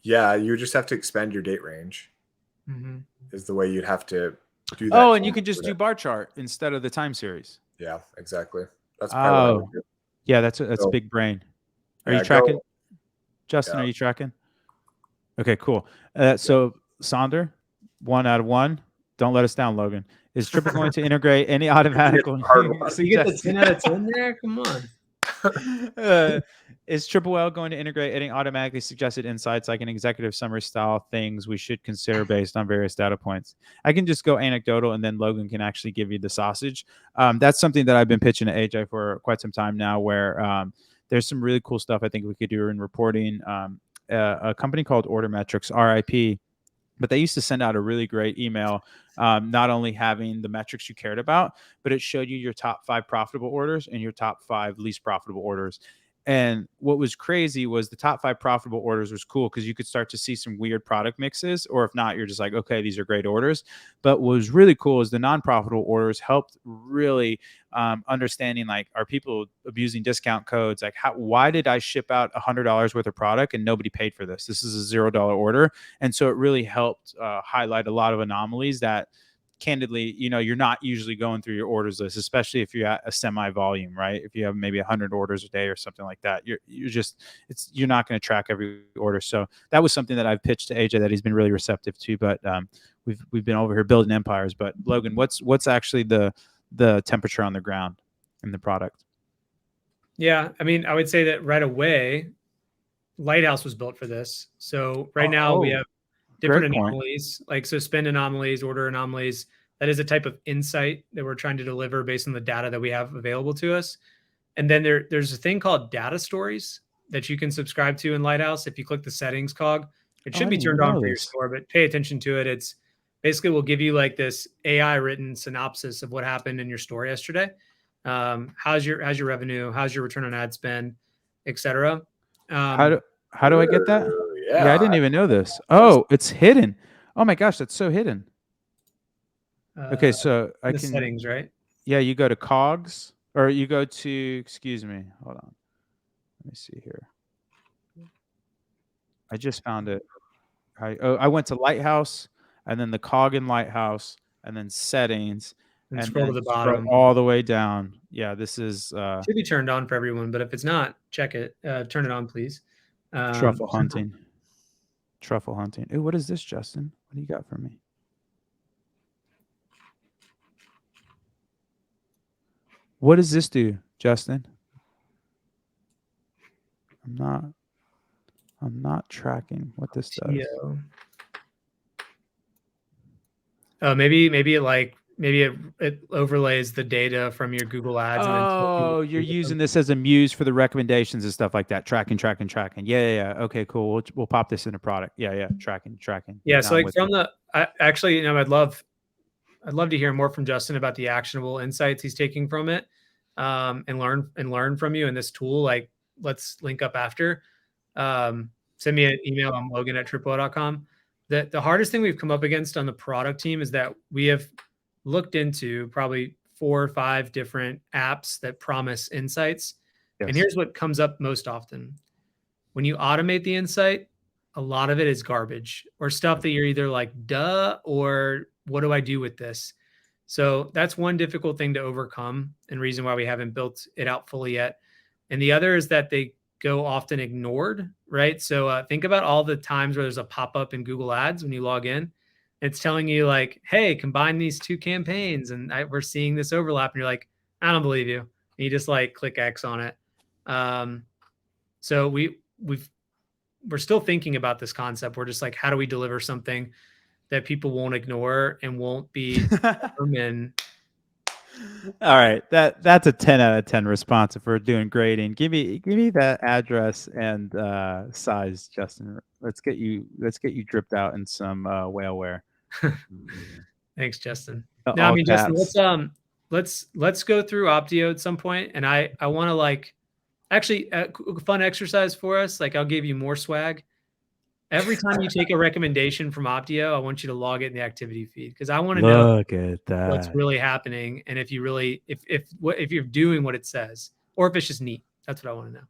Yeah, you just have to expand your date range. Is the way you'd have to do that. Oh, and you could just do bar chart instead of the time series. Yeah, exactly. That's probably what I would do. Yeah, that's a big brain. Are you tracking? Justin, are you tracking? Okay, cool. So Sonder, 1 out of 1. Don't let us down, Logan. Is Triple going to integrate any automatically? You get the 10 out of 10 there? Come on. Is Triple Whale going to integrate any automatically suggested insights like an executive summary style things we should consider based on various data points? I can just go anecdotal and then Logan can actually give you the sausage. That's something that I've been pitching to AJ for quite some time now where there's some really cool stuff I think we could do in reporting. A company called Order Metrics, RIP, but they used to send out a really great email, not only having the metrics you cared about, but it showed you your top 5 profitable orders and your top 5 least profitable orders. And what was crazy was the top 5 profitable orders was cool because you could start to see some weird product mixes, or if not, you're just like, okay, these are great orders. But what was really cool is the non-profitable orders helped really understanding, like, are people abusing discount codes? Like, why did I ship out $100 worth of product and nobody paid for this? This is a $0 order. And so it really helped highlight a lot of anomalies that, candidly, you're not usually going through your orders list, especially if you're at a semi volume, right? If you have maybe 100 orders a day or something like that, you're not going to track every order. So that was something that I've pitched to AJ that he's been really receptive to. But we've been over here building empires. But Logan, what's actually the temperature on the ground in the product? Yeah, I mean, I would say that right away, Lighthouse was built for this. So right now we have different anomalies, like spend anomalies, order anomalies. That is a type of insight that we're trying to deliver based on the data that we have available to us. And then there's a thing called data stories that you can subscribe to in Lighthouse. If you click the settings cog, it should be turned on for your store, but pay attention to it. It's basically will give you like this AI written synopsis of what happened in your store yesterday. How's your revenue? How's your return on ad spend, et cetera. How do I get that? Yeah, I didn't even know this. Oh, it's hidden. Oh my gosh, that's so hidden. Okay, so I can settings, right? Yeah, you go to cogs, or you go to, excuse me, hold on. Let me see here. I just found it. I went to Lighthouse, and then the cog in Lighthouse, and then settings, and scroll to the bottom, all the way down. Yeah, this is should be turned on for everyone, but if it's not, check it. Turn it on, please. Truffle hunting. Truffle hunting. Ooh, what is this, Justin? What do you got for me? What does this do, Justin? I'm not tracking what this does. Maybe it like maybe it overlays the data from your Google ads. And Oh, you're using this as a muse for the recommendations and stuff like that. Tracking. Yeah. Okay, cool. We'll pop this in a product. Yeah. Tracking. Yeah. Now So I'm like with from you. actually, I'd love to hear more from Justin about the actionable insights he's taking from it, and learn from you in this tool. Like, let's link up after. Send me an email. I'm Logan@triple.com. The hardest thing we've come up against on the product team is that we have looked into probably 4 or 5 different apps that promise insights. And Yes. here's what comes up most often. When you automate the insight, a lot of it is garbage or stuff that you're either like, duh, or what do I do with this? So that's one difficult thing to overcome and reason why we haven't built it out fully yet. And the other is that they go often ignored, right? So think about all the times where there's a pop-up in Google Ads when you log in. It's telling you like, hey, combine these 2 campaigns and we're seeing this overlap. And you're like, I don't believe you. And you just like click X on it. So we're still thinking about this concept. We're just like, how do we deliver something that people won't ignore and won't be and All right, that's a 10 out of 10 response if we're doing grading. Give me that address and size, Justin. Let's get you dripped out in some whaleware. Thanks, Justin. All No, I mean, Justin, caps. let's go through Optio at some point, and I want to like actually a fun exercise for us. Like, I'll give you more swag. Every time you take a recommendation from Optio, I want you to log it in the activity feed because I want to know Look at what's that. really happening and if you really if you're doing what it says or if it's just neat. That's what I want to know.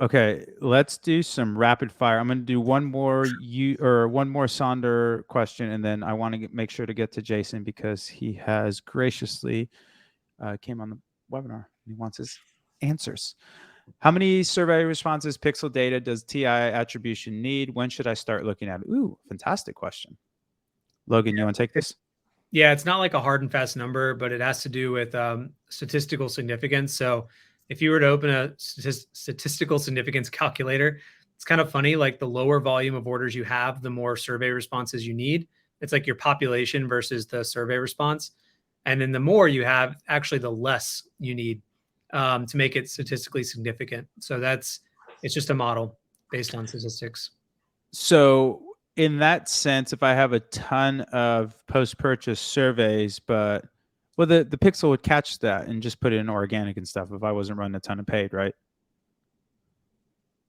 Okay, let's do some rapid fire. I'm going to do one more Sonder question, and then I want to make sure to get to Jason because he has graciously came on the webinar and he wants his answers. How many survey responses, pixel data does TI attribution need? When should I start looking at it? Ooh, fantastic question. Logan, you want to take this? Yeah, it's not like a hard and fast number, but it has to do with statistical significance. So if you were to open a statistical significance calculator, it's kind of funny. Like the lower volume of orders you have, the more survey responses you need. It's like your population versus the survey response. And then the more you have, actually, the less you need to make it statistically significant. So it's just a model based on statistics. So in that sense, if I have a ton of post-purchase surveys, but the pixel would catch that and just put it in organic and stuff if I wasn't running a ton of paid, right?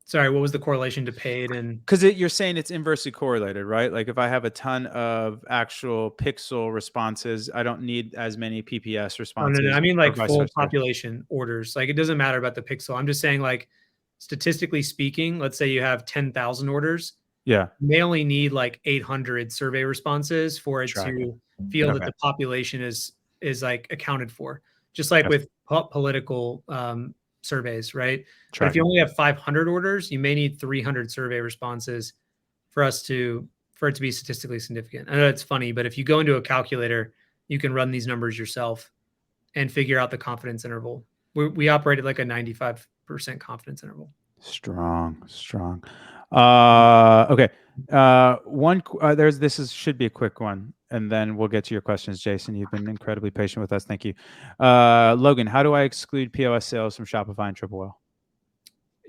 Sorry, what was the correlation to paid? And because you're saying it's inversely correlated, right? Like if I have a ton of actual pixel responses, I don't need as many PPS responses. no. I mean like full population orders. Like it doesn't matter about the pixel. I'm just saying like statistically speaking, let's say you have 10,000 orders. Yeah. You may only need like 800 survey responses for it to feel that the population is like accounted for. Just like with political surveys, right? But if you only have 500 orders, you may need 300 survey responses for it to be statistically significant. I know it's funny, but if you go into a calculator, you can run these numbers yourself and figure out the confidence interval. We operate at like a 95% confidence interval. Strong. Okay. Should be a quick one, and then we'll get to your questions, Jason. You've been incredibly patient with us. Thank you. Logan, how do I exclude POS sales from Shopify and Triple Whale?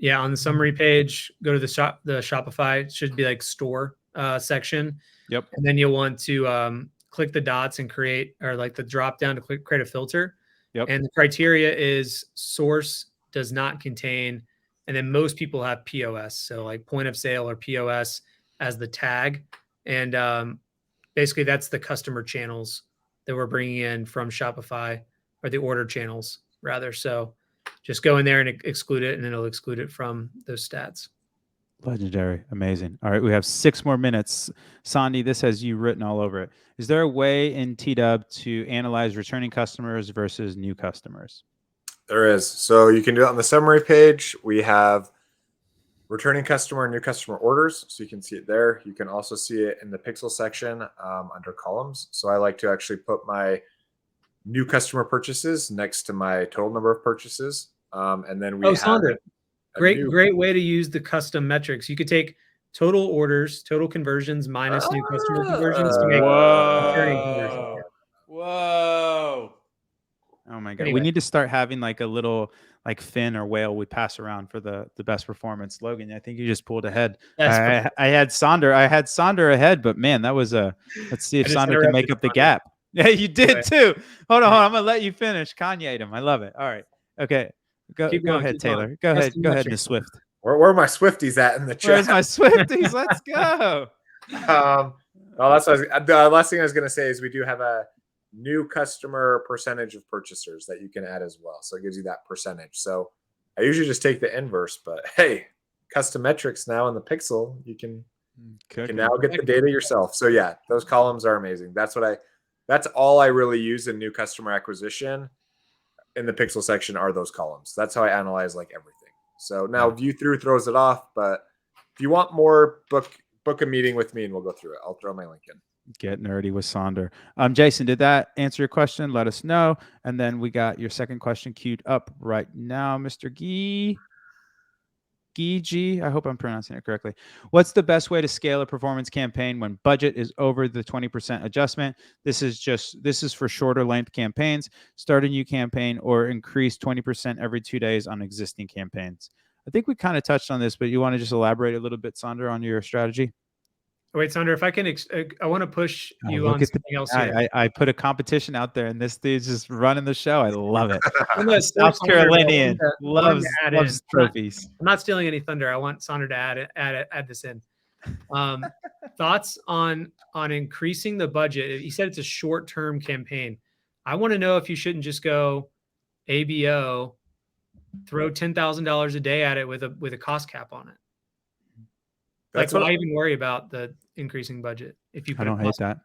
Yeah, on the summary page, go to the Shopify. It should be like store section. Yep. And then you'll want to click the dots and create, or like the drop down to create a filter. Yep. And the criteria is source does not contain, and then most people have POS. So like point of sale or POS as the tag. And basically that's the customer channels that we're bringing in from Shopify, or the order channels rather. So just go in there and exclude it, and then it'll exclude it from those stats. Legendary. Amazing. All right. We have 6 more minutes. Sandy, this has you written all over it. Is there a way in TDub to analyze returning customers versus new customers? There is. So you can do it on the summary page. We have returning customer and new customer orders. So you can see it there. You can also see it in the pixel section under columns. So I like to actually put my new customer purchases next to my total number of purchases. And then we have Sandra, great way to use the custom metrics. You could take total orders, total conversions minus new customer conversions to make returning conversions. Whoa. Oh my God. Anyway. We need to start having like a little like fin or whale we pass around for the best performance. Logan, I think you just pulled ahead. I had Sonder ahead, but man, that was let's see if Sonder can make up the gap. Yeah, you did too. Hold on. I'm gonna let you finish. Kanye him. I love it. All right. Okay. Go ahead, Taylor. Go ahead, Miss Swift. Where are my Swifties at in the chat? Where's my Swifties? Let's go. Well, that's what the last thing I was going to say is we do have a new customer percentage of purchasers that you can add as well. So it gives you that percentage. So I usually just take the inverse, but hey, custom metrics now in the Pixel, you can now get the data yourself. So yeah, those columns are amazing. That's all I really use in new customer acquisition in the Pixel section are those columns. That's how I analyze like everything. So now view through throws it off, but if you want more, book a meeting with me and we'll go through it. I'll throw my link in. Get nerdy with Sonder. Jason, did that answer your question? Let us know. And then we got your second question queued up right now, Mr. G. I hope I'm pronouncing it correctly. What's the best way to scale a performance campaign when budget is over the 20% adjustment? This is for shorter length campaigns. Start a new campaign or increase 20% every 2 days on existing campaigns. I think we kind of touched on this, but you want to just elaborate a little bit, Sonder, on your strategy? Wait, Sonder, if I can, I want to push you on something else here. I put a competition out there, and this dude's just running the show. I love it. South Carolinian loves trophies. I'm not stealing any thunder. I want Sonder to add this in. Thoughts on increasing the budget? He said it's a short-term campaign. I want to know if you shouldn't just go ABO, throw $10,000 a day at it with a cost cap on it. Like, why even worry about the increasing budget if you? I don't hate that.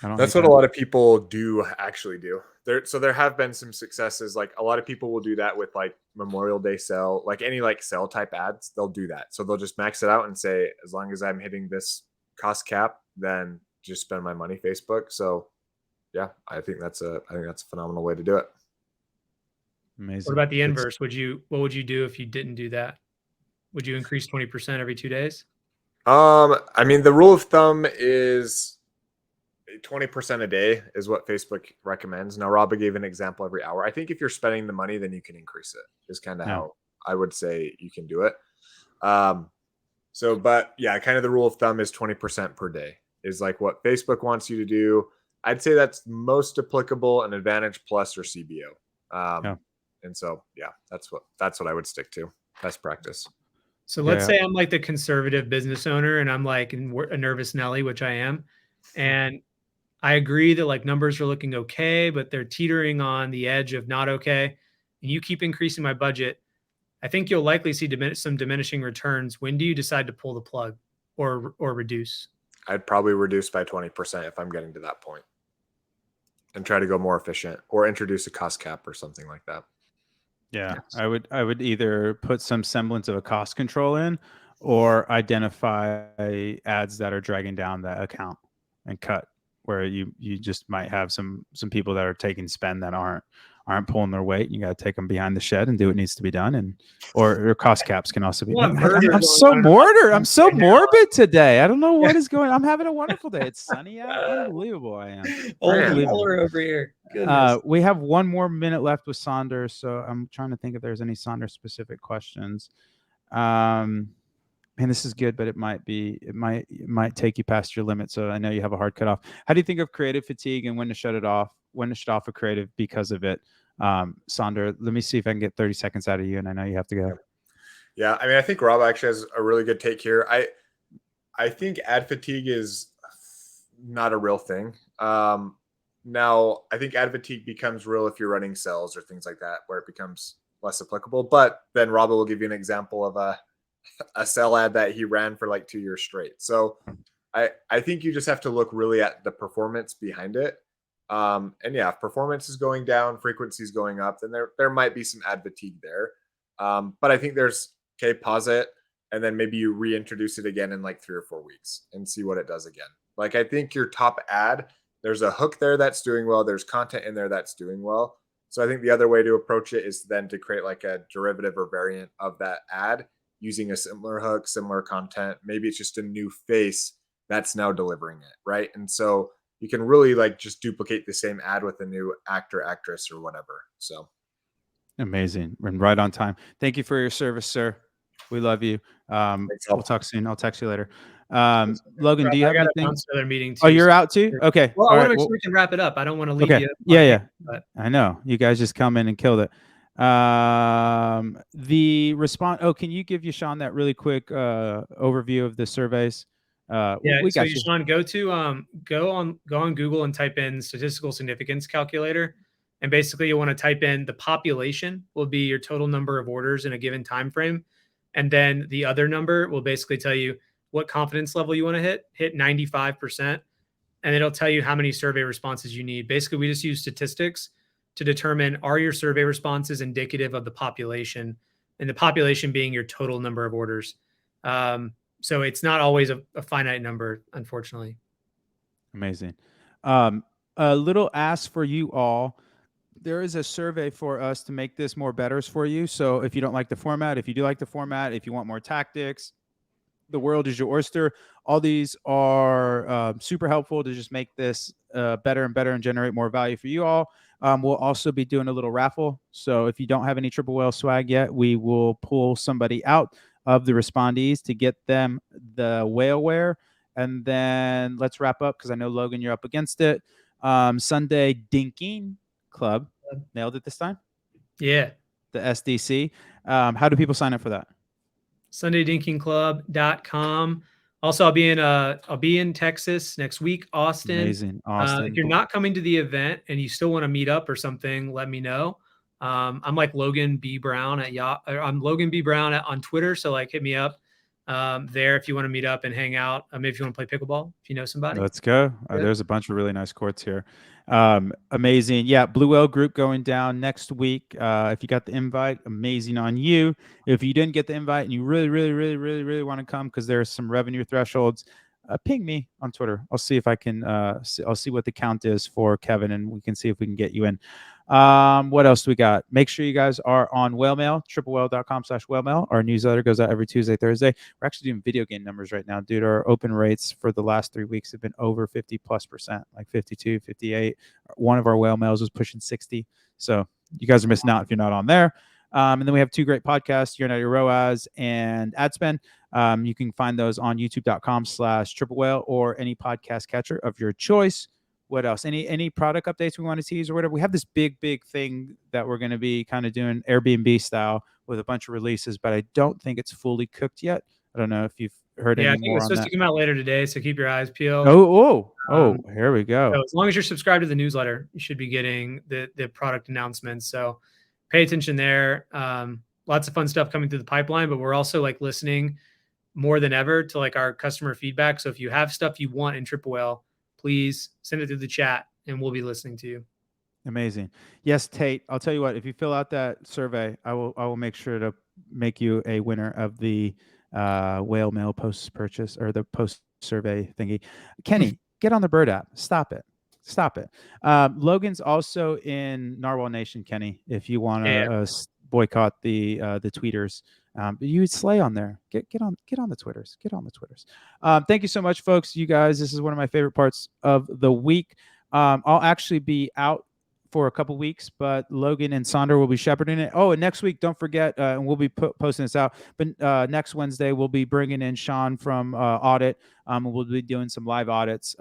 That's what a lot of people do actually do. There have been some successes. Like a lot of people will do that with like Memorial Day sale, like any like sale type ads. They'll do that. So they'll just max it out and say, as long as I'm hitting this cost cap, then just spend my money Facebook. So yeah, I think that's a phenomenal way to do it. Amazing. What about the inverse? What would you do if you didn't do that? Would you increase 20% every 2 days? I mean, the rule of thumb is 20% a day is what Facebook recommends. Now, Rob gave an example every hour. I think if you're spending the money, then you can increase it. Is kind of how I would say you can do it. But yeah, kind of the rule of thumb is 20% per day is like what Facebook wants you to do. I'd say that's most applicable in Advantage Plus or CBO. And so, yeah, that's what I would stick to. Best practice. So let's say I'm like the conservative business owner and I'm like a nervous Nelly, which I am. And I agree that like numbers are looking okay, but they're teetering on the edge of not okay. And you keep increasing my budget. I think you'll likely see some diminishing returns. When do you decide to pull the plug or reduce? I'd probably reduce by 20% if I'm getting to that point and try to go more efficient or introduce a cost cap or something like that. Yeah, I would either put some semblance of a cost control in or identify ads that are dragging down that account and cut where you just might have some people that are taking spend that aren't pulling their weight. You got to take them behind the shed and do what needs to be done. And or cost caps can also be. I'm so morbid today. I don't know what is going on. I'm having a wonderful day. It's sunny out. Unbelievable. I am. Color over here. Goodness. We have one more minute left with Sonder, so I'm trying to think if there's any Sonder specific questions. Man, this is good, but it might take you past your limit. So I know you have a hard cutoff. How do you think of creative fatigue and when to shut it off? When to shut off a creative because of it? Sonder, let me see if I can get 30 seconds out of you, and I know you have to go. Yeah, I mean, I think Rob actually has a really good take here. I think ad fatigue is not a real thing. Now, I think ad fatigue becomes real if you're running sales or things like that, where it becomes less applicable. But then Rob will give you an example of a sell ad that he ran for like 2 years straight. So I think you just have to look really at the performance behind it. And yeah, if performance is going down, frequency is going up, then there might be some ad fatigue there. But I think pause it, and then maybe you reintroduce it again in like 3 or 4 weeks and see what it does again. Like I think your top ad, there's a hook there that's doing well. There's content in there that's doing well. So I think the other way to approach it is then to create like a derivative or variant of that ad using a similar hook, similar content. Maybe it's just a new face that's now delivering it, right? And so you can really like just duplicate the same ad with a new actor, actress, or whatever. So amazing and right on time. Thank you for your service, sir. We love you. We'll talk soon. I'll text you later. Logan, do you I have got to anything? bounce to another meeting Oh, too. you're So out too? Okay. well, I All want right. to make Well, sure we can wrap it up. I don't want to leave okay. you. Yeah. But I know. You guys just come in and killed it. The response. Oh, can you give Yashan that really quick overview of the surveys? yeah, We so got you. Sean, go on Google and type in statistical significance calculator, and basically you want to type in the population will be your total number of orders in a given time frame, and then the other number will basically tell you what confidence level you want to hit 95%, and it'll tell you how many survey responses you need. Basically, we just use statistics to determine are your survey responses indicative of the population, and the population being your total number of orders. So it's not always a finite number, unfortunately. Amazing. A little ask for you all. There is a survey for us to make this more betters for you. So if you don't like the format, if you do like the format, if you want more tactics, the world is your oyster. All these are super helpful to just make this better and better and generate more value for you all. We'll also be doing a little raffle. So if you don't have any Triple Whale swag yet, we will pull somebody out of the respondees to get them the whaleware. And then let's wrap up because I know, Logan, you're up against it. Sunday Dinking Club. Nailed it this time? Yeah. The SDC. How do people sign up for that? SundayDinkingClub.com. Also, I'll be in Texas next week, Austin. Amazing. Austin. If you're not coming to the event and you still want to meet up or something, let me know. I'm like Logan B Brown I'm Logan B Brown on Twitter. So like hit me up there if you want to meet up and hang out. Maybe if you want to play pickleball, if you know somebody. Let's go. There's a bunch of really nice courts here. Amazing. Yeah, Blue Whale group going down next week. If you got the invite, amazing on you. If you didn't get the invite and you really want to come because there's some revenue thresholds, ping me on Twitter. I'll see if I can. I'll see what the count is for Kevin, and we can see if we can get you in. What else do we got? Make sure you guys are on Whale Mail, triplewhale.com/whalemail. Our newsletter goes out every Tuesday, Thursday. We're actually doing video game numbers right now, dude. Our open rates for the last 3 weeks have been over 50+%, like 52, 58. One of our Whale Mails was pushing 60. So you guys are missing out if you're not on there. And then we have 2 great podcasts, You're Not Your ROAS and Ad Spend. You can find those on youtube.com/triplewhale or any podcast catcher of your choice. What else? Any product updates we want to tease or whatever? We have this big thing that we're going to be kind of doing Airbnb style with a bunch of releases, but I don't think it's fully cooked yet. I don't know if you've heard any more on that. I think it's supposed to come out later today, so keep your eyes peeled. Here we go. So as long as you're subscribed to the newsletter, you should be getting the product announcements. So pay attention there. Lots of fun stuff coming through the pipeline, but we're also like listening more than ever to like our customer feedback. So if you have stuff you want in Triple Whale, please send it through the chat and we'll be listening to you. Amazing. Yes, Tate, I'll tell you what, if you fill out that survey, I will make sure to make you a winner of the Whale Mail post purchase or the post survey thingy. Kenny, get on the Bird app. Stop it. Logan's also in Narwhal Nation, Kenny, if you want to boycott the tweeters. You would slay on there. Get on the Twitters. Thank you so much, folks. You guys, this is one of my favorite parts of the week. I'll actually be out for a couple weeks, but Logan and Sonder will be shepherding it. Oh, and next week, don't forget, and we'll be posting this out. But next Wednesday, we'll be bringing in Sean from Audit. We'll be doing some live audits.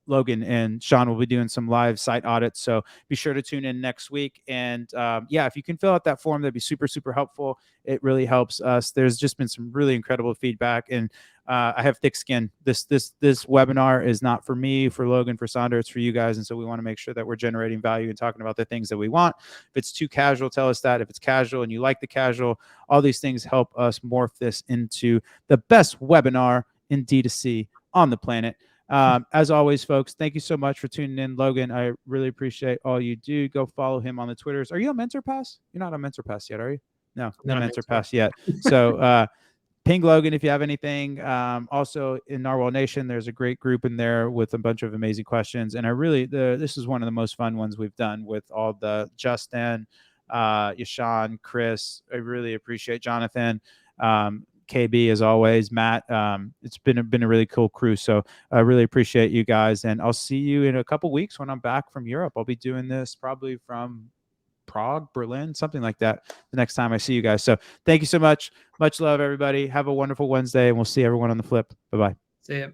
Logan and Sean will be doing some live site audits. So be sure to tune in next week. And if you can fill out that form, that'd be super helpful. It really helps us. There's just been some really incredible feedback, and I have thick skin. This webinar is not for me, for Logan, for Sonder. It's for you guys. And so we want to make sure that we're generating value and talking about the things that we want. If it's too casual, tell us that. If it's casual and you like the casual, all these things help us morph this into the best webinar in D2C on the planet. As always, folks, thank you so much for tuning in. Logan, I really appreciate all you do. Go follow him on the Twitters. Are you on Mentor Pass? You're not on Mentor Pass yet, are you? No, not Mentor Pass yet. So ping Logan if you have anything. Also in Narwhal Nation, there's a great group in there with a bunch of amazing questions. And this is one of the most fun ones we've done with all the Justin, Yashan, Chris. I really appreciate Jonathan. KB as always, Matt. It's been a really cool crew. So I really appreciate you guys, and I'll see you in a couple weeks when I'm back from Europe. I'll be doing this probably from Prague, Berlin, something like that the next time I see you guys. So thank you so much. Much love, everybody. Have a wonderful Wednesday, and we'll see everyone on the flip. Bye-bye. See ya.